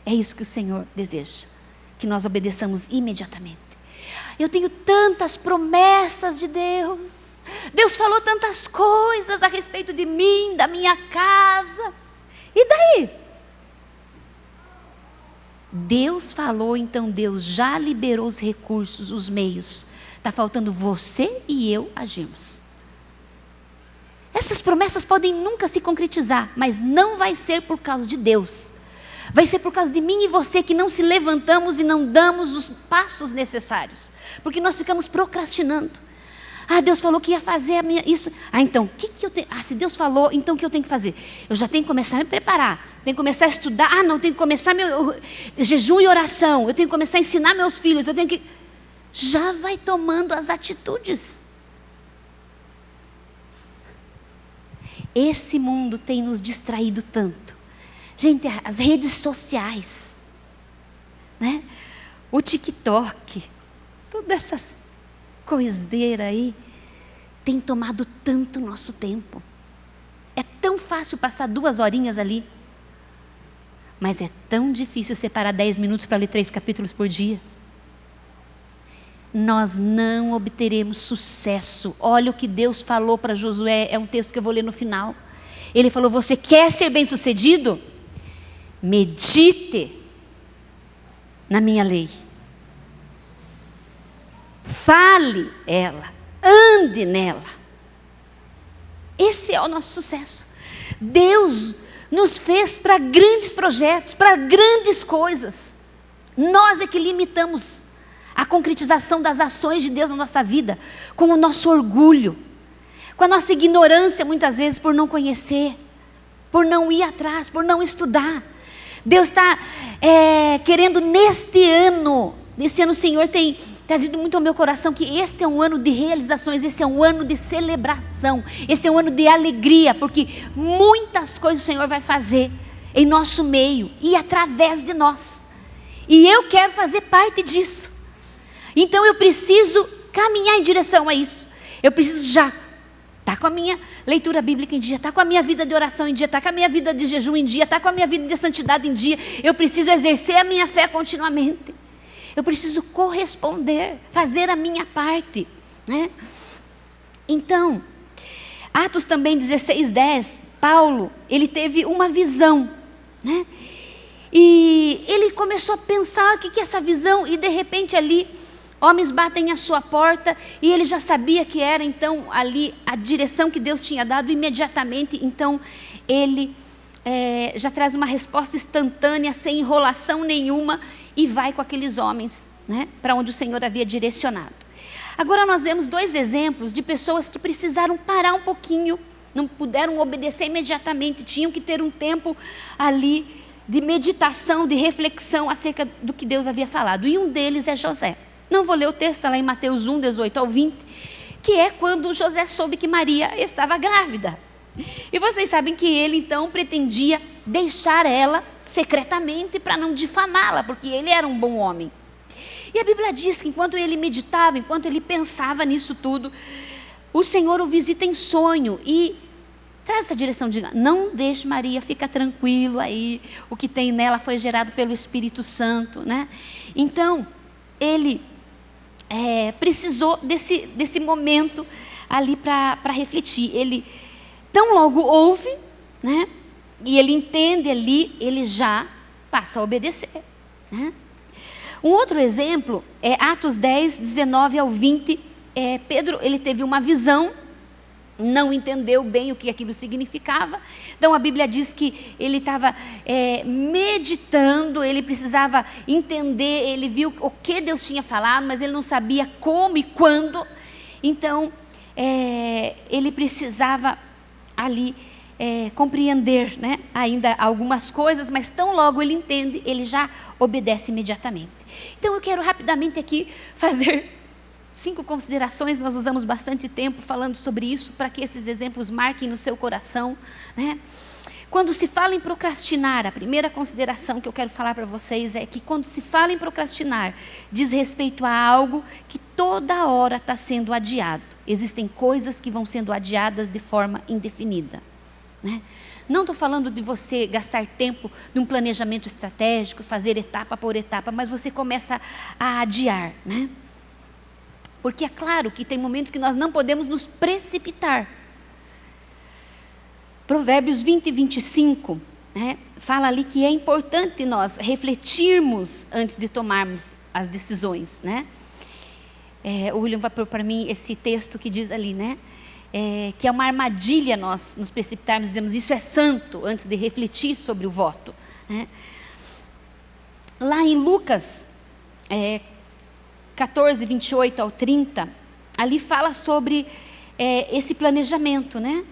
É isso que o Senhor deseja. Que nós obedeçamos imediatamente. Eu tenho tantas promessas de Deus. Deus falou tantas coisas a respeito de mim, da minha casa. E daí? Deus falou, então Deus já liberou os recursos, os meios. Está faltando você e eu agirmos. Essas promessas podem nunca se concretizar, mas não vai ser por causa de Deus. Vai ser por causa de mim e você que não se levantamos e não damos os passos necessários. Porque nós ficamos procrastinando. Deus falou que ia fazer isso. Então, o que eu tenho? Se Deus falou, então o que eu tenho que fazer? Eu já tenho que começar a me preparar. Tenho que começar a estudar. Não, tenho que começar meu jejum e oração. Eu tenho que começar a ensinar meus filhos. Eu tenho que... Já vai tomando as atitudes. Esse mundo tem nos distraído tanto. Gente, as redes sociais, né? O TikTok, todas essas coiseira aí tem tomado tanto nosso tempo. É tão tão fácil passar 2 horinhas ali. Mas é tão difícil separar 10 minutos para ler 3 capítulos por dia. Nós não obteremos sucesso. Olha o que Deus falou para Josué, é um texto que eu vou ler no final. Ele falou: você quer ser bem-sucedido? Medite na minha lei. Fale ela, ande nela. Esse é o nosso sucesso. Deus nos fez para grandes projetos, para grandes coisas. Nós é que limitamos a concretização das ações de Deus na nossa vida com o nosso orgulho, com a nossa ignorância muitas vezes por não conhecer, por não ir atrás, por não estudar. Deus está querendo nesse ano o Senhor tem trazido muito ao meu coração que este é um ano de realizações, esse é um ano de celebração, esse é um ano de alegria, porque muitas coisas o Senhor vai fazer em nosso meio e através de nós. E eu quero fazer parte disso. Então eu preciso caminhar em direção a isso. Eu preciso já estar com a minha leitura bíblica em dia, estar com a minha vida de oração em dia, estar com a minha vida de jejum em dia, estar com a minha vida de santidade em dia. Eu preciso exercer a minha fé continuamente. Eu preciso corresponder, fazer a minha parte, né? Então, Atos também 16:10, Paulo, ele teve uma visão, né? E ele começou a pensar o que é essa visão, e de repente ali, homens batem à sua porta, e ele já sabia que era então ali a direção que Deus tinha dado imediatamente. Então ele já traz uma resposta instantânea, sem enrolação nenhuma, e vai com aqueles homens, né, para onde o Senhor havia direcionado. Agora nós vemos 2 exemplos de pessoas que precisaram parar um pouquinho, não puderam obedecer imediatamente, tinham que ter um tempo ali de meditação, de reflexão acerca do que Deus havia falado. E um deles é José. Não vou ler o texto, está lá em Mateus 1, 18 ao 20, que é quando José soube que Maria estava grávida. E vocês sabem que ele então pretendia deixar ela secretamente para não difamá-la, porque ele era um bom homem. E a Bíblia diz que enquanto ele meditava, enquanto ele pensava nisso tudo, o Senhor o visita em sonho e traz essa direção de: não deixe Maria, fica tranquilo aí, o que tem nela foi gerado pelo Espírito Santo, né? Então, ele precisou desse momento ali para refletir. Ele tão logo ouve, né? E ele entende ali, ele já passa a obedecer, né? Um outro exemplo é Atos 10, 19 ao 20. Pedro, ele teve uma visão, não entendeu bem o que aquilo significava. Então a Bíblia diz que ele estava meditando, ele precisava entender, ele viu o que Deus tinha falado, mas ele não sabia como e quando. Então ele precisava ali compreender, né, ainda algumas coisas, mas tão logo ele entende, ele já obedece imediatamente. Então eu quero rapidamente aqui fazer 5 considerações. Nós usamos bastante tempo falando sobre isso, para que esses exemplos marquem no seu coração, né? Quando se fala em procrastinar, a primeira consideração que eu quero falar para vocês é que quando se fala em procrastinar, diz respeito a algo que toda hora está sendo adiado. Existem coisas que vão sendo adiadas de forma indefinida, né? Não estou falando de você gastar tempo num planejamento estratégico, fazer etapa por etapa, mas você começa a adiar, né? Porque é claro que tem momentos que nós não podemos nos precipitar. Provérbios 20 e 25, né, fala ali que é importante nós refletirmos antes de tomarmos as decisões, né? O William vai pôr para mim esse texto que diz ali, né? Que é uma armadilha nós nos precipitarmos, dizemos isso é santo, antes de refletir sobre o voto, né? Lá em Lucas 14, 28 ao 30, ali fala sobre esse planejamento, né?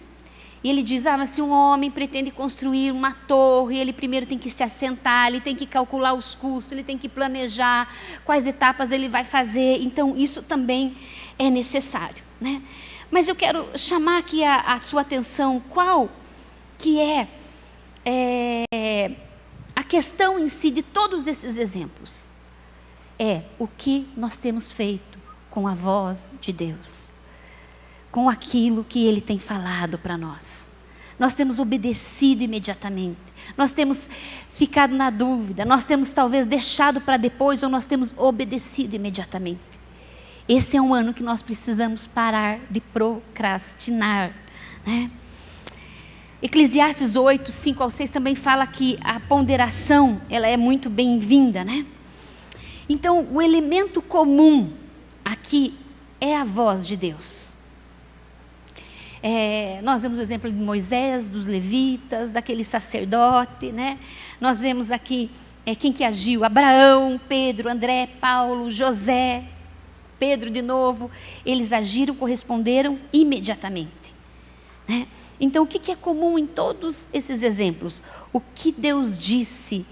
E ele diz, mas se um homem pretende construir uma torre, ele primeiro tem que se assentar, ele tem que calcular os custos, ele tem que planejar quais etapas ele vai fazer. Então isso também é necessário, né? Mas eu quero chamar aqui a sua atenção, qual que é a questão em si de todos esses exemplos. É o que nós temos feito com a voz de Deus, com aquilo que Ele tem falado para nós. nós temos obedecido imediatamente, nós temos ficado na dúvida, nós temos talvez deixado para depois, ou nós temos obedecido imediatamente. Esse é um ano que nós precisamos parar de procrastinar, né? Eclesiastes 8, 5 ao 6 também fala que a ponderação, ela é muito bem-vinda, né? Então, o elemento comum aqui é a voz de Deus. Nós vemos o exemplo de Moisés, dos levitas, daquele sacerdote, né? Nós vemos aqui quem que agiu: Abraão, Pedro, André, Paulo, José, Pedro de novo. Eles agiram, corresponderam imediatamente, né? Então, o que é comum em todos esses exemplos? O que Deus disse,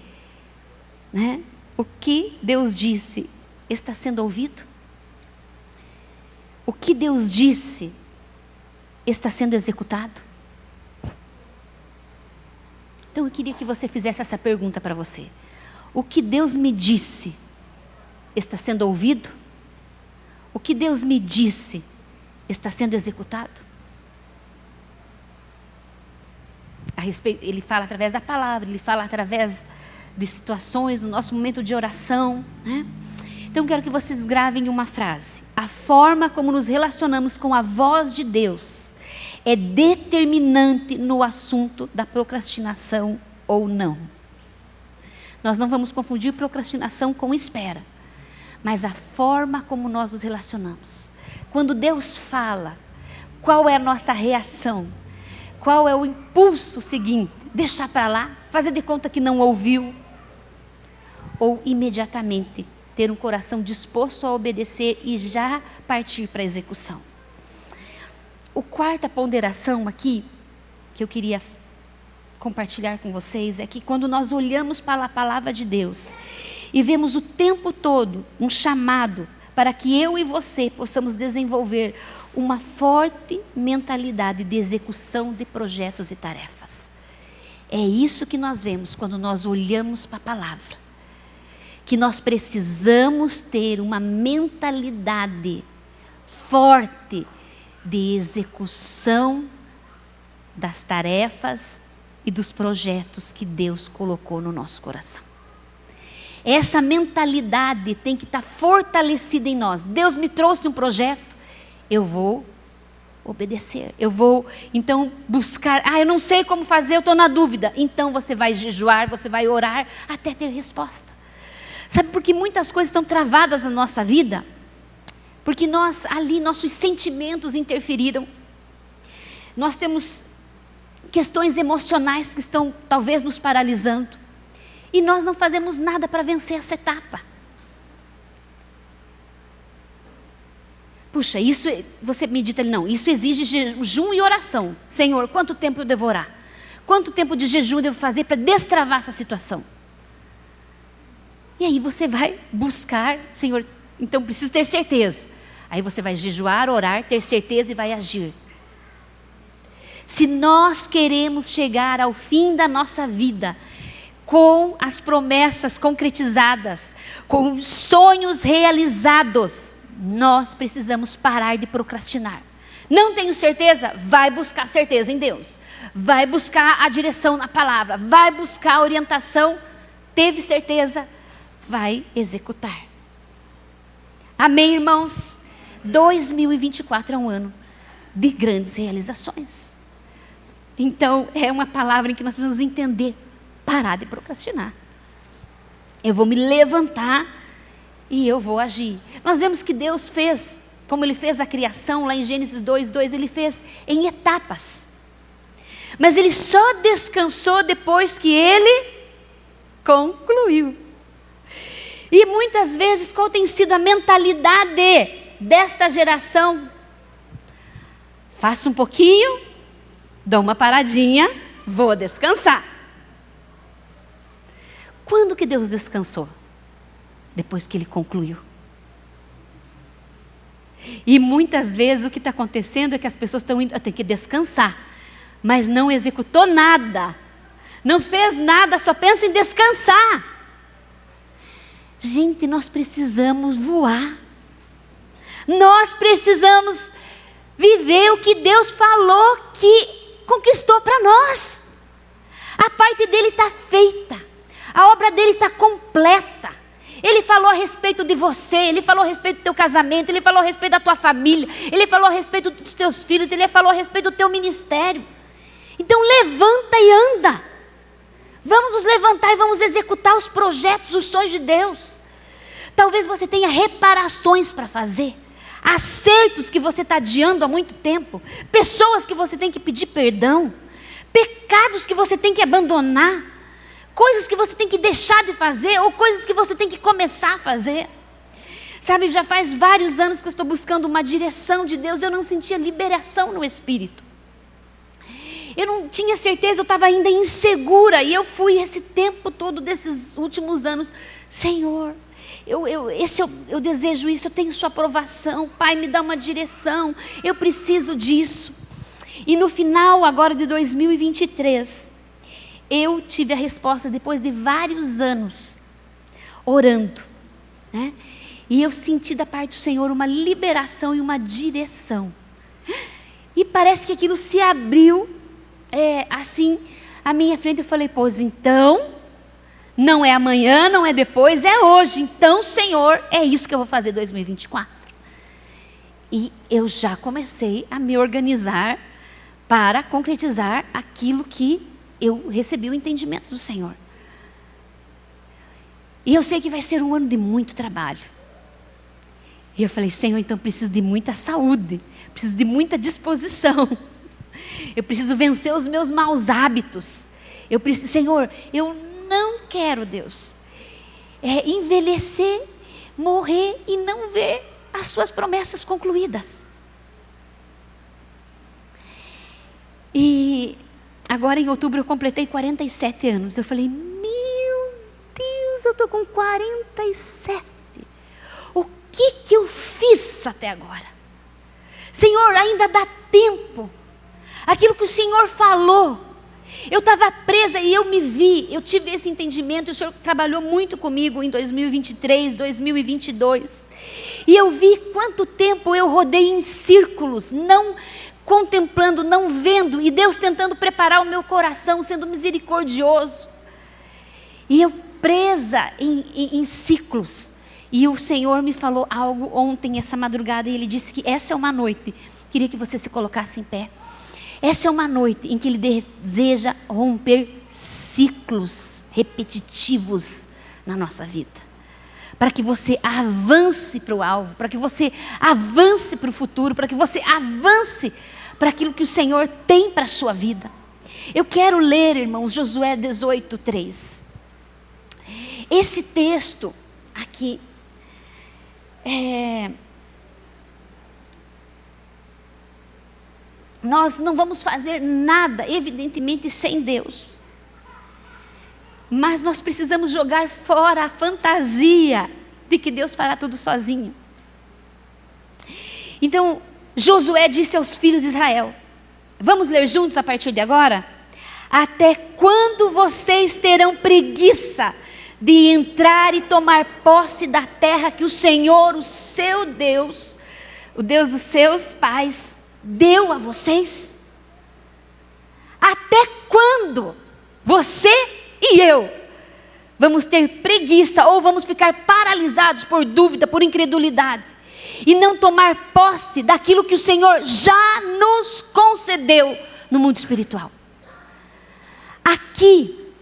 né? O que Deus disse está sendo ouvido? O que Deus disse está sendo executado? Então eu queria que você fizesse essa pergunta para você. O que Deus me disse está sendo ouvido? O que Deus me disse está sendo executado? Ele fala através da palavra, ele fala através de situações, no nosso momento de oração, né? Então eu quero que vocês gravem uma frase: a forma como nos relacionamos com a voz de Deus é determinante no assunto da procrastinação ou não. Nós não vamos confundir procrastinação com espera, mas a forma como nós nos relacionamos. Quando Deus fala, qual é a nossa reação? Qual é o impulso seguinte? Deixar para lá? Fazer de conta que não ouviu? Ou imediatamente ter um coração disposto a obedecer e já partir para a execução? A quarta ponderação aqui, que eu queria compartilhar com vocês, é que quando nós olhamos para a palavra de Deus e vemos o tempo todo um chamado para que eu e você possamos desenvolver uma forte mentalidade de execução de projetos e tarefas. É isso que nós vemos quando nós olhamos para a palavra. Que nós precisamos ter uma mentalidade forte de execução das tarefas e dos projetos que Deus colocou no nosso coração. Essa mentalidade tem que estar fortalecida em nós. Deus me trouxe um projeto, eu vou obedecer, eu vou então buscar. Eu não sei como fazer, eu estou na dúvida. Então você vai jejuar, você vai orar até ter resposta. Sabe por que muitas coisas estão travadas na nossa vida? Porque nossos sentimentos interferiram. Nós temos questões emocionais que estão talvez nos paralisando. E nós não fazemos nada para vencer essa etapa. Puxa, você medita ali, não, isso exige jejum e oração. Senhor, quanto tempo eu devo orar? Quanto tempo de jejum eu devo fazer para destravar essa situação? E aí você vai buscar, Senhor, então preciso ter certeza. Aí você vai jejuar, orar, ter certeza e vai agir. Se nós queremos chegar ao fim da nossa vida com as promessas concretizadas, com os sonhos realizados, nós precisamos parar de procrastinar. Não tenho certeza? Vai buscar certeza em Deus. Vai buscar a direção na palavra. Vai buscar a orientação. Teve certeza? Vai executar. Amém, irmãos? 2024 é um ano de grandes realizações. Então, é uma palavra em que nós precisamos entender. Parar de procrastinar. Eu vou me levantar e eu vou agir. Nós vemos que Deus fez, como Ele fez a criação, lá em Gênesis 2:2, Ele fez em etapas. Mas Ele só descansou depois que Ele concluiu. E muitas vezes, qual tem sido a mentalidade desta geração? Faço um pouquinho, dou uma paradinha, vou descansar. Quando que Deus descansou? Depois que Ele concluiu. E muitas vezes o que está acontecendo é que as pessoas estão indo, tem que descansar, mas não executou nada, não fez nada, só pensa em descansar. Gente, nós precisamos voar. Nós precisamos viver o que Deus falou que conquistou para nós. A parte dele está feita, a obra dele está completa. Ele falou a respeito de você, ele falou a respeito do teu casamento, ele falou a respeito da tua família, ele falou a respeito dos teus filhos, ele falou a respeito do teu ministério. Então levanta e anda. Vamos nos levantar e vamos executar os projetos, os sonhos de Deus. Talvez você tenha reparações para fazer, acertos que você está adiando há muito tempo, pessoas que você tem que pedir perdão, pecados que você tem que abandonar, coisas que você tem que deixar de fazer, ou coisas que você tem que começar a fazer. Sabe, já faz vários anos que eu estou buscando uma direção de Deus, eu não sentia liberação no Espírito. Eu não tinha certeza, eu estava ainda insegura, e eu fui esse tempo todo desses últimos anos, Senhor, eu desejo isso, eu tenho sua aprovação, Pai, me dá uma direção, eu preciso disso. E no final agora de 2023, eu tive a resposta depois de vários anos orando, né? E eu senti da parte do Senhor uma liberação e uma direção. E parece que aquilo se abriu assim à minha frente. Eu falei, pois então, não é amanhã, não é depois, é hoje. Então, Senhor, é isso que eu vou fazer em 2024. E eu já comecei a me organizar para concretizar aquilo que eu recebi o entendimento do Senhor. E eu sei que vai ser um ano de muito trabalho. E eu falei, Senhor, então preciso de muita saúde, preciso de muita disposição. Eu preciso vencer os meus maus hábitos. Senhor, eu não quero, Deus, envelhecer, morrer e não ver as suas promessas concluídas. E agora em outubro eu completei 47 anos. Eu falei, meu Deus, eu estou com 47. O que eu fiz até agora? Senhor, ainda dá tempo. Aquilo que o Senhor falou. Eu estava presa e eu me vi. Eu tive esse entendimento. O Senhor trabalhou muito comigo em 2023, 2022. E eu vi quanto tempo eu rodei em círculos, não contemplando, não vendo, e Deus tentando preparar o meu coração, sendo misericordioso, e eu presa em ciclos. E o Senhor me falou algo ontem, essa madrugada, e Ele disse que essa é uma noite, queria que você se colocasse em pé, essa é uma noite em que Ele deseja romper ciclos repetitivos na nossa vida, para que você avance para o alvo, para que você avance para o futuro, para que você avance para aquilo que o Senhor tem para a sua vida. Eu quero ler, irmãos, Josué 18:3. Esse texto aqui, nós não vamos fazer nada, evidentemente, sem Deus. Mas nós precisamos jogar fora a fantasia de que Deus fará tudo sozinho. Então, Josué disse aos filhos de Israel, vamos ler juntos a partir de agora? Até quando vocês terão preguiça de entrar e tomar posse da terra que o Senhor, o seu Deus, o Deus dos seus pais, deu a vocês? Até quando você e eu vamos ter preguiça ou vamos ficar paralisados por dúvida, por incredulidade e não tomar posse daquilo que o Senhor já nos concedeu no mundo espiritual? Aqui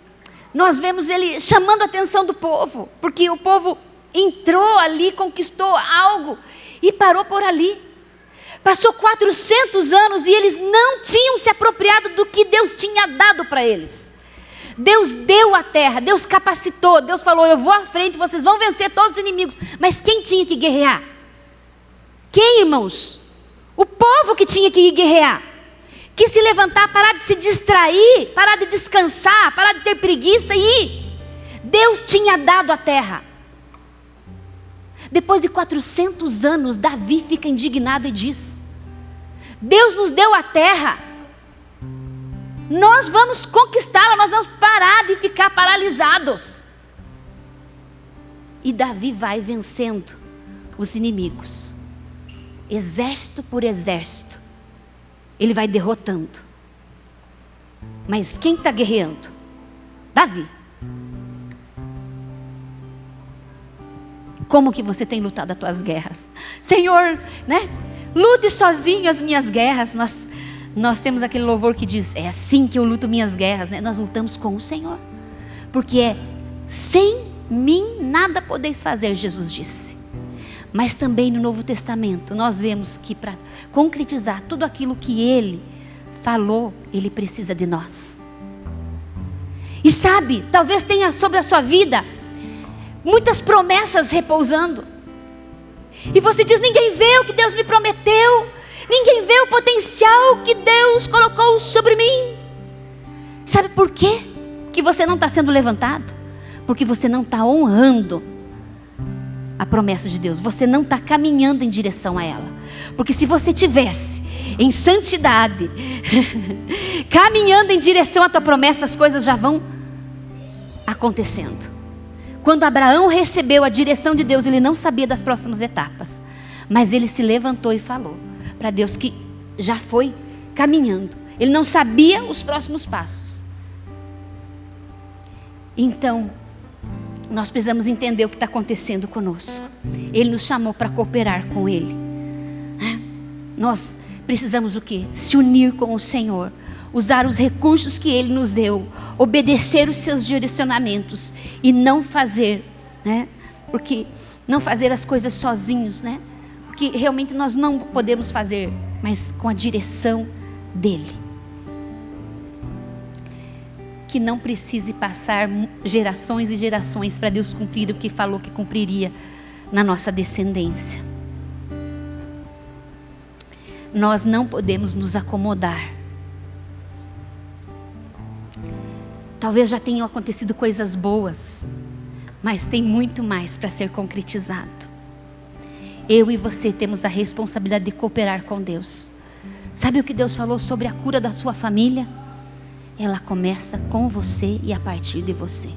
nós vemos Ele chamando a atenção do povo, porque o povo entrou ali, conquistou algo e parou por ali. Passou 400 anos e eles não tinham se apropriado do que Deus tinha dado para eles. Deus deu a terra, Deus capacitou, Deus falou, eu vou à frente, vocês vão vencer todos os inimigos. Mas quem tinha que guerrear? Quem, irmãos? O povo que tinha que guerrear, que se levantar, parar de se distrair, parar de descansar, parar de ter preguiça e ir. Deus tinha dado a terra. Depois de 400 anos, Davi fica indignado e diz, Deus nos deu a terra, nós vamos conquistá-la, nós vamos parar de ficar paralisados. E Davi vai vencendo os inimigos, exército por exército, ele vai derrotando. Mas quem está guerreando? Davi. Como que você tem lutado as tuas guerras? Senhor, né? Lute sozinho as minhas guerras. Nós temos aquele louvor que diz, é assim que eu luto minhas guerras, né? Nós lutamos com o Senhor. Porque é, sem mim nada podeis fazer, Jesus disse. Mas também no Novo Testamento, nós vemos que para concretizar tudo aquilo que Ele falou, Ele precisa de nós. E sabe, talvez tenha sobre a sua vida muitas promessas repousando. E você diz, ninguém vê o que Deus me prometeu. Ninguém vê o potencial que Deus colocou sobre mim. Sabe por quê que você não está sendo levantado? Porque você não está honrando a promessa de Deus. Você não está caminhando em direção a ela. Porque se você tivesse em santidade, caminhando em direção à tua promessa, as coisas já vão acontecendo. Quando Abraão recebeu a direção de Deus, ele não sabia das próximas etapas, mas ele se levantou e falou para Deus que já foi caminhando. Ele não sabia os próximos passos. Então, nós precisamos entender o que está acontecendo conosco. Ele nos chamou para cooperar com Ele. Nós precisamos o quê? Se unir com o Senhor, usar os recursos que Ele nos deu, obedecer os seus direcionamentos e não fazer, né? Porque não fazer as coisas sozinhos, né? Porque realmente nós não podemos fazer, mas com a direção dEle. Que não precise passar gerações e gerações para Deus cumprir o que falou que cumpriria na nossa descendência. Nós não podemos nos acomodar. Talvez já tenham acontecido coisas boas, mas tem muito mais para ser concretizado. Eu e você temos a responsabilidade de cooperar com Deus. Sabe o que Deus falou sobre a cura da sua família? Ela começa com você e a partir de você.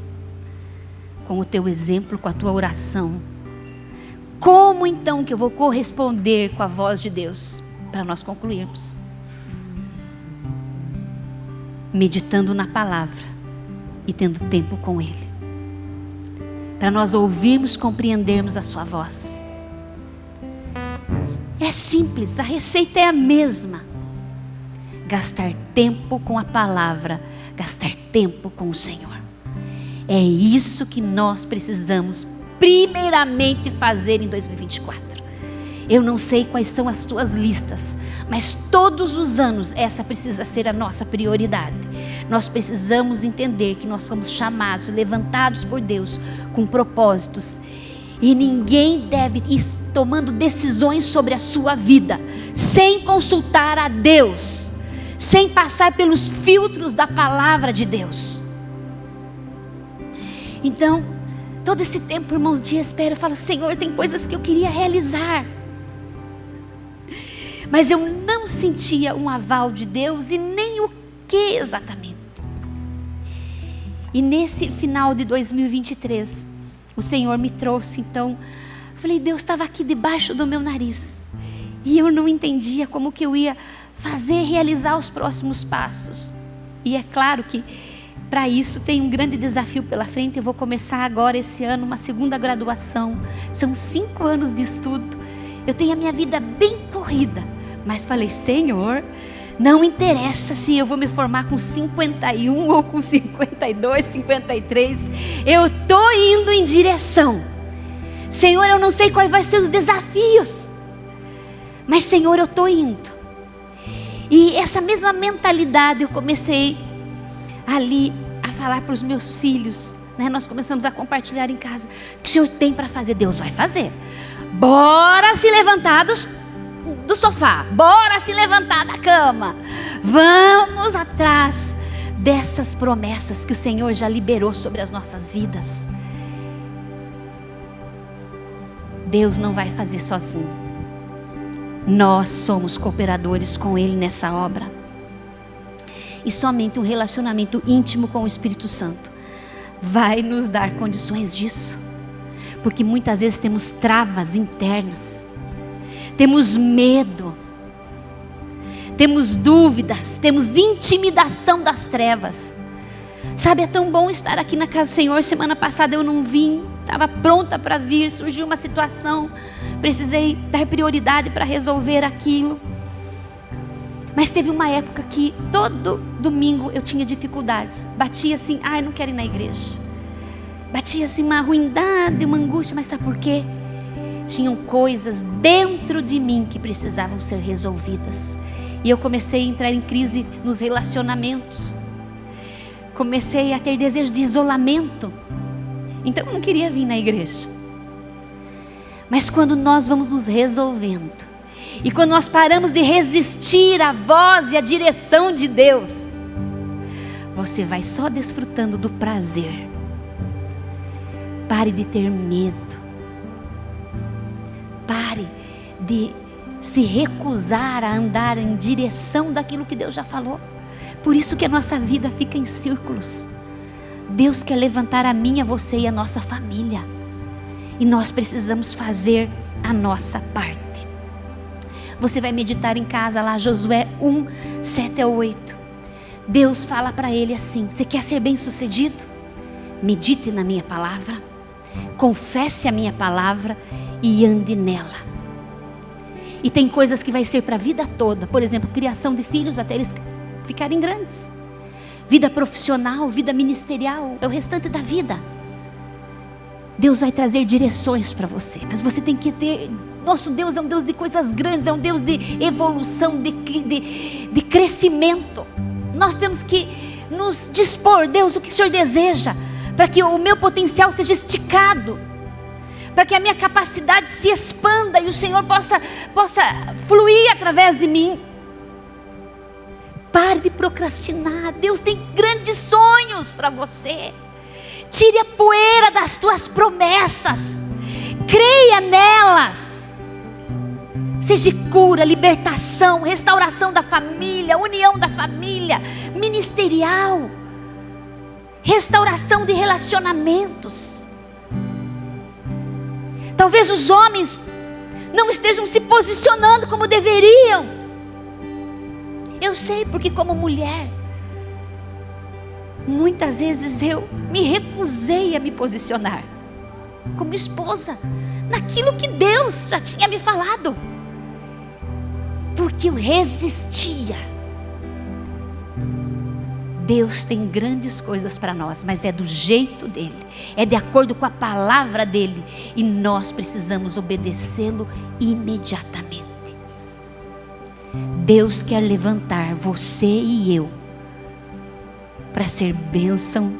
Com o teu exemplo, com a tua oração. Como então que eu vou corresponder com a voz de Deus? Para nós concluirmos. Meditando na palavra e tendo tempo com Ele. Para nós ouvirmos, compreendermos a sua voz. É simples, a receita é a mesma. Gastar tempo com a palavra, gastar tempo com o Senhor. É isso que nós precisamos primeiramente fazer em 2024. Eu não sei quais são as tuas listas, mas todos os anos essa precisa ser a nossa prioridade. Nós precisamos entender que nós fomos chamados, levantados por Deus com propósitos. E ninguém deve ir tomando decisões sobre a sua vida sem consultar a Deus, sem passar pelos filtros da palavra de Deus. Então, todo esse tempo, irmãos, de espera, eu falo, Senhor, tem coisas que eu queria realizar, mas eu não sentia um aval de Deus e nem o que exatamente. E nesse final de 2023, o Senhor me trouxe, então, eu falei, Deus estava aqui debaixo do meu nariz, e eu não entendia como que eu ia fazer, realizar os próximos passos. E é claro que para isso tem um grande desafio pela frente. Eu vou começar agora esse ano uma segunda graduação, são 5 anos de estudo. Eu tenho a minha vida bem corrida, mas falei, Senhor, não interessa se eu vou me formar com 51 ou com 52, 53, eu estou indo em direção. Senhor, eu não sei quais vão ser os desafios, mas Senhor, eu estou indo. E essa mesma mentalidade eu comecei ali a falar para os meus filhos, né? Nós começamos a compartilhar em casa. O que o Senhor tem para fazer? Deus vai fazer. Bora se levantar do sofá, bora se levantar da cama, vamos atrás dessas promessas que o Senhor já liberou sobre as nossas vidas. Deus não vai fazer sozinho. Nós somos cooperadores com Ele nessa obra. E somente um relacionamento íntimo com o Espírito Santo vai nos dar condições disso. Porque muitas vezes temos travas internas. Temos medo. temos dúvidas, temos intimidação das trevas. Sabe, é tão bom estar aqui na casa do Senhor. Semana passada eu não vim, estava pronta para vir, surgiu uma situação, precisei dar prioridade para resolver aquilo. Mas teve uma época que todo domingo eu tinha dificuldades. Batia assim, eu não quero ir na igreja. Batia assim uma ruindade, uma angústia, mas sabe por quê? Tinham coisas dentro de mim que precisavam ser resolvidas. E eu comecei a entrar em crise nos relacionamentos. Comecei a ter desejo de isolamento. Então eu não queria vir na igreja. Mas quando nós vamos nos resolvendo, e quando nós paramos de resistir à voz e à direção de Deus, você vai só desfrutando do prazer. Pare de ter medo. Pare de se recusar a andar em direção daquilo que Deus já falou. Por isso que a nossa vida fica em círculos. Deus quer levantar a mim, a você e a nossa família. E nós precisamos fazer a nossa parte. Você vai meditar em casa lá, Josué 1, 7 a 8. Deus fala para ele assim: você quer ser bem sucedido? Medite na minha palavra, confesse a minha palavra e ande nela. E tem coisas que vai ser para a vida toda. Por exemplo, criação de filhos até eles ficarem grandes. Vida profissional, vida ministerial, é o restante da vida. Deus vai trazer direções para você, mas você tem que ter... Nosso Deus é um Deus de coisas grandes, é um Deus de evolução, de crescimento. Nós temos que nos dispor, Deus, o que o Senhor deseja, para que o meu potencial seja esticado, para que a minha capacidade se expanda e o Senhor possa fluir através de mim. Pare de procrastinar. Deus tem grandes sonhos para você. Tire a poeira das tuas promessas, creia nelas. Seja cura, libertação, restauração da família, união da família, ministerial, restauração de relacionamentos. Talvez os homens não estejam se posicionando como deveriam. Eu sei, porque como mulher, muitas vezes eu me recusei a me posicionar como esposa naquilo que Deus já tinha me falado, porque eu resistia. Deus tem grandes coisas para nós, mas é do jeito dele, é de acordo com a palavra dele, e nós precisamos obedecê-lo imediatamente. Deus quer levantar você e eu para ser bênção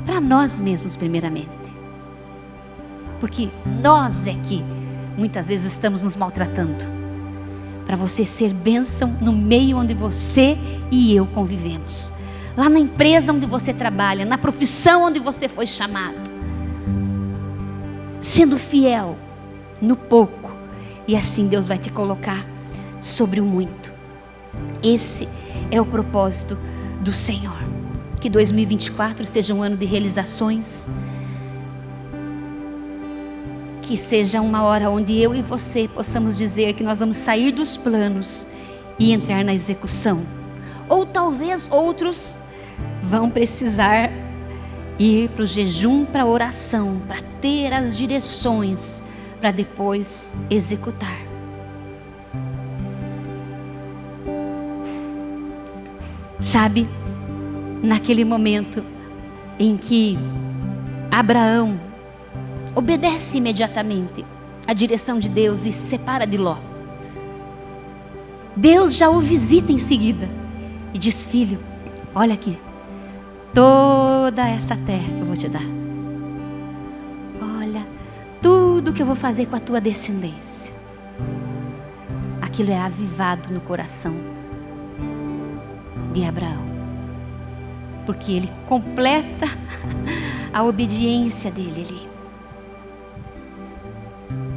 para nós mesmos primeiramente, porque nós é que muitas vezes estamos nos maltratando, para você ser bênção no meio onde você e eu convivemos, lá na empresa onde você trabalha, na profissão onde você foi chamado, sendo fiel no pouco, e assim Deus vai te colocar sobre o muito. Esse é o propósito do Senhor. Que 2024 seja um ano de realizações, que seja uma hora onde eu e você possamos dizer que nós vamos sair dos planos e entrar na execução. Ou talvez outros vão precisar ir para o jejum, para a oração, para ter as direções, para depois executar. Sabe, naquele momento em que Abraão obedece imediatamente à direção de Deus e se separa de Ló, Deus já o visita em seguida e diz: filho, olha aqui, toda essa terra que eu vou te dar, olha tudo que eu vou fazer com a tua descendência. Aquilo é avivado no coração de Abraão, porque ele completa a obediência dele ali.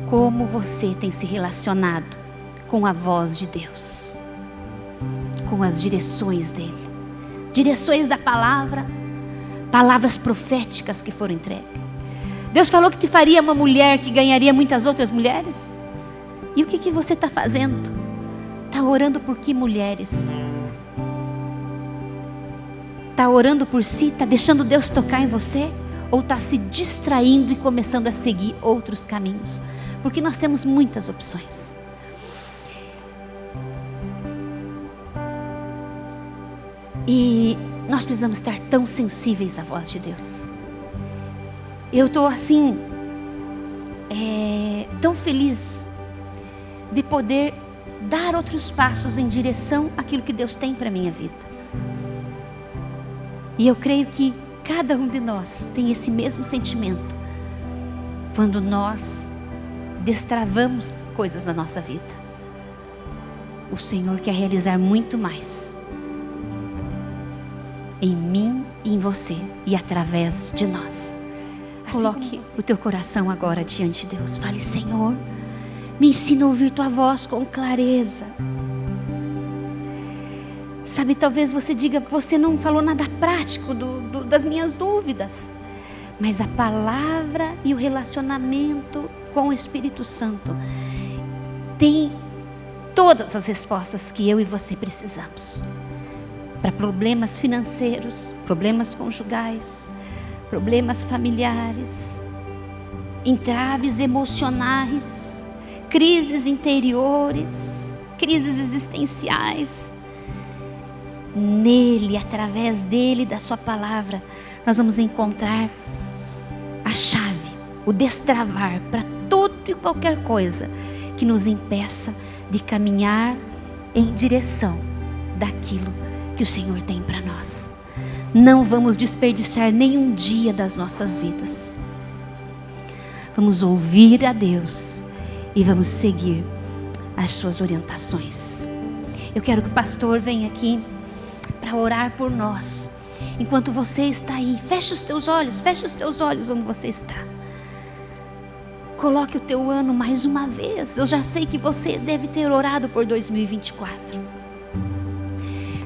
Como você tem se relacionado com a voz de Deus, com as direções dele, direções da palavra, palavras proféticas que foram entregues. Deus falou que te faria uma mulher que ganharia muitas outras mulheres. E o que você está fazendo? Está Está orando por que mulheres? Está orando por si? Está deixando Deus tocar em você? Ou está se distraindo e começando a seguir outros caminhos? Porque nós temos muitas opções. E nós precisamos estar tão sensíveis à voz de Deus. Eu estou assim, tão feliz de poder dar outros passos em direção àquilo que Deus tem para a minha vida. E eu creio que cada um de nós tem esse mesmo sentimento quando nós destravamos coisas na nossa vida. O Senhor quer realizar muito mais em mim e em você e através de nós. Coloque o teu coração agora diante de Deus. Fale: Senhor, me ensina a ouvir tua voz com clareza. Sabe, talvez você diga: você não falou nada prático das minhas dúvidas. Mas a palavra e o relacionamento com o Espírito Santo tem todas as respostas que eu e você precisamos. Para problemas financeiros, problemas conjugais, problemas familiares, entraves emocionais, crises interiores, crises existenciais. Nele, através dele, da sua palavra, nós vamos encontrar a chave, o destravar para tudo e qualquer coisa que nos impeça de caminhar em direção daquilo que o Senhor tem para nós. Não vamos desperdiçar nenhum dia das nossas vidas. Vamos ouvir a Deus e vamos seguir as suas orientações. Eu quero que o pastor venha aqui para orar por nós. Enquanto você está aí, feche os teus olhos onde você está. Coloque o teu ano mais uma vez. Eu já sei que você deve ter orado por 2024.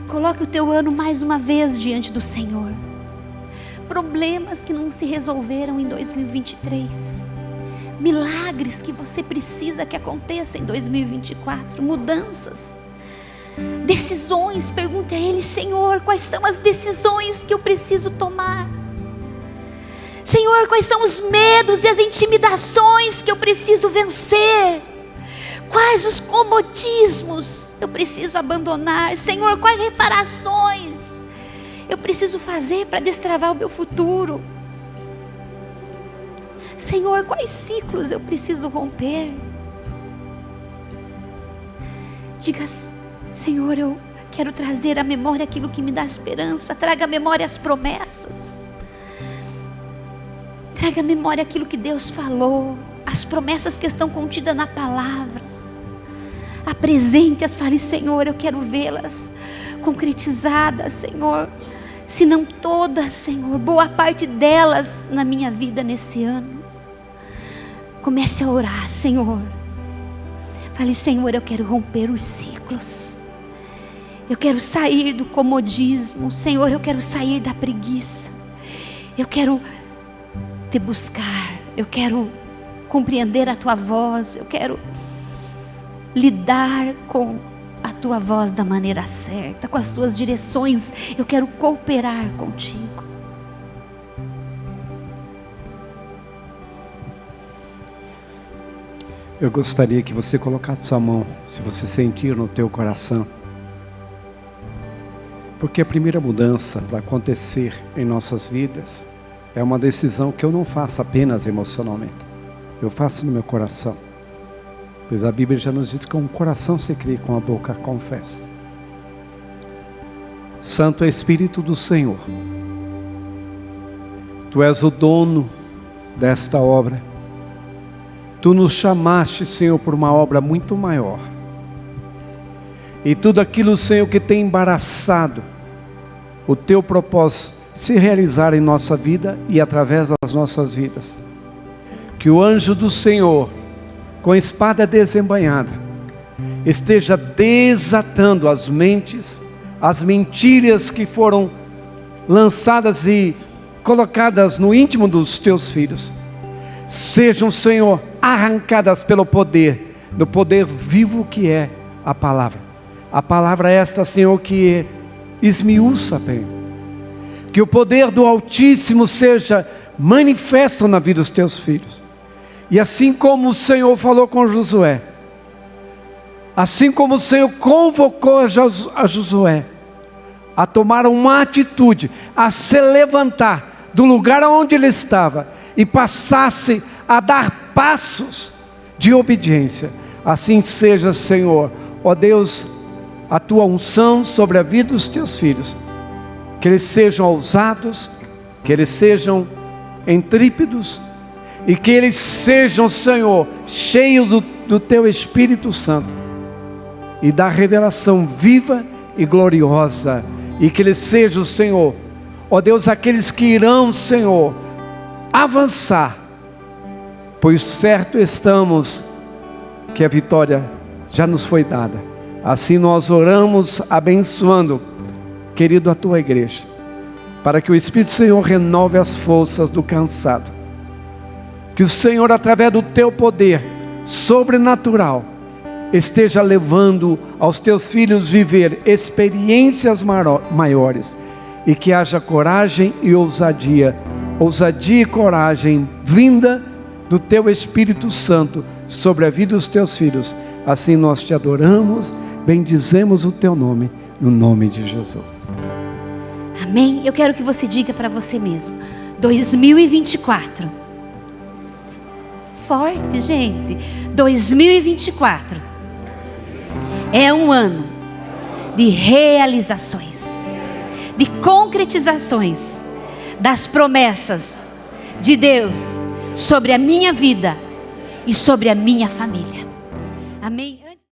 Coloque o teu ano mais uma vez diante do Senhor. Problemas que não se resolveram em 2023. Milagres que você precisa que aconteça em 2024. Mudanças. Decisões. Pergunte a Ele: Senhor, quais são as decisões que eu preciso tomar? Senhor, quais são os medos e as intimidações que eu preciso vencer? Quais os comodismos eu preciso abandonar? Senhor, quais reparações eu preciso fazer para destravar o meu futuro? Senhor, quais ciclos eu preciso romper? Diga: Senhor, eu quero trazer à memória aquilo que me dá esperança. Traga à memória as promessas. Traga à memória aquilo que Deus falou, as promessas que estão contidas na palavra. Apresente-as, fale: Senhor, eu quero vê-las concretizadas, Senhor. Se não todas, Senhor, boa parte delas na minha vida nesse ano. Comece a orar, Senhor. Fale: Senhor, eu quero romper os ciclos. Eu quero sair do comodismo. Senhor, eu quero sair da preguiça. Eu quero te buscar. Eu quero compreender a tua voz. Eu quero lidar com a tua voz da maneira certa, com as tuas direções. Eu quero cooperar contigo. Eu gostaria que você colocasse sua mão, se você sentir no teu coração. Porque a primeira mudança vai acontecer em nossas vidas. É uma decisão que eu não faço apenas emocionalmente. Eu faço no meu coração. Pois a Bíblia já nos diz que com o coração se crê, com a boca confessa. Santo é Espírito do Senhor. Tu és o dono desta obra. Tu nos chamaste, Senhor, por uma obra muito maior. E tudo aquilo, Senhor, que tem embaraçado o teu propósito se realizar em nossa vida e através das nossas vidas. Que o anjo do Senhor, com a espada desembainhada, esteja desatando as mentes, as mentiras que foram lançadas e colocadas no íntimo dos teus filhos. Sejam, Senhor, arrancadas pelo poder, do poder vivo que é a palavra. A palavra esta, Senhor, que esmiuça bem. Que o poder do Altíssimo seja manifesto na vida dos teus filhos. E assim como o Senhor falou com Josué, assim como o Senhor convocou a Josué a tomar uma atitude, a se levantar do lugar onde ele estava e passasse a dar passos de obediência, assim seja, Senhor, ó Deus, a tua unção sobre a vida dos teus filhos, que eles sejam ousados, que eles sejam intrépidos, e que eles sejam, Senhor, cheios do teu Espírito Santo, e da revelação viva e gloriosa, e que eles sejam, Senhor, ó Deus, aqueles que irão, Senhor, avançar, pois certo estamos que a vitória já nos foi dada. Assim nós oramos abençoando, querido, a tua igreja, para que o Espírito do Senhor renove as forças do cansado, que o Senhor, através do teu poder sobrenatural, esteja levando aos teus filhos viver experiências maiores, e que haja coragem e ousadia e coragem vinda do teu Espírito Santo sobre a vida dos teus filhos. Assim nós te adoramos, bendizemos o teu nome, no nome de Jesus. Amém? Eu quero que você diga para você mesmo: 2024. Forte, gente. 2024 é um ano de realizações, de concretizações das promessas de Deus sobre a minha vida e sobre a minha família. Amém?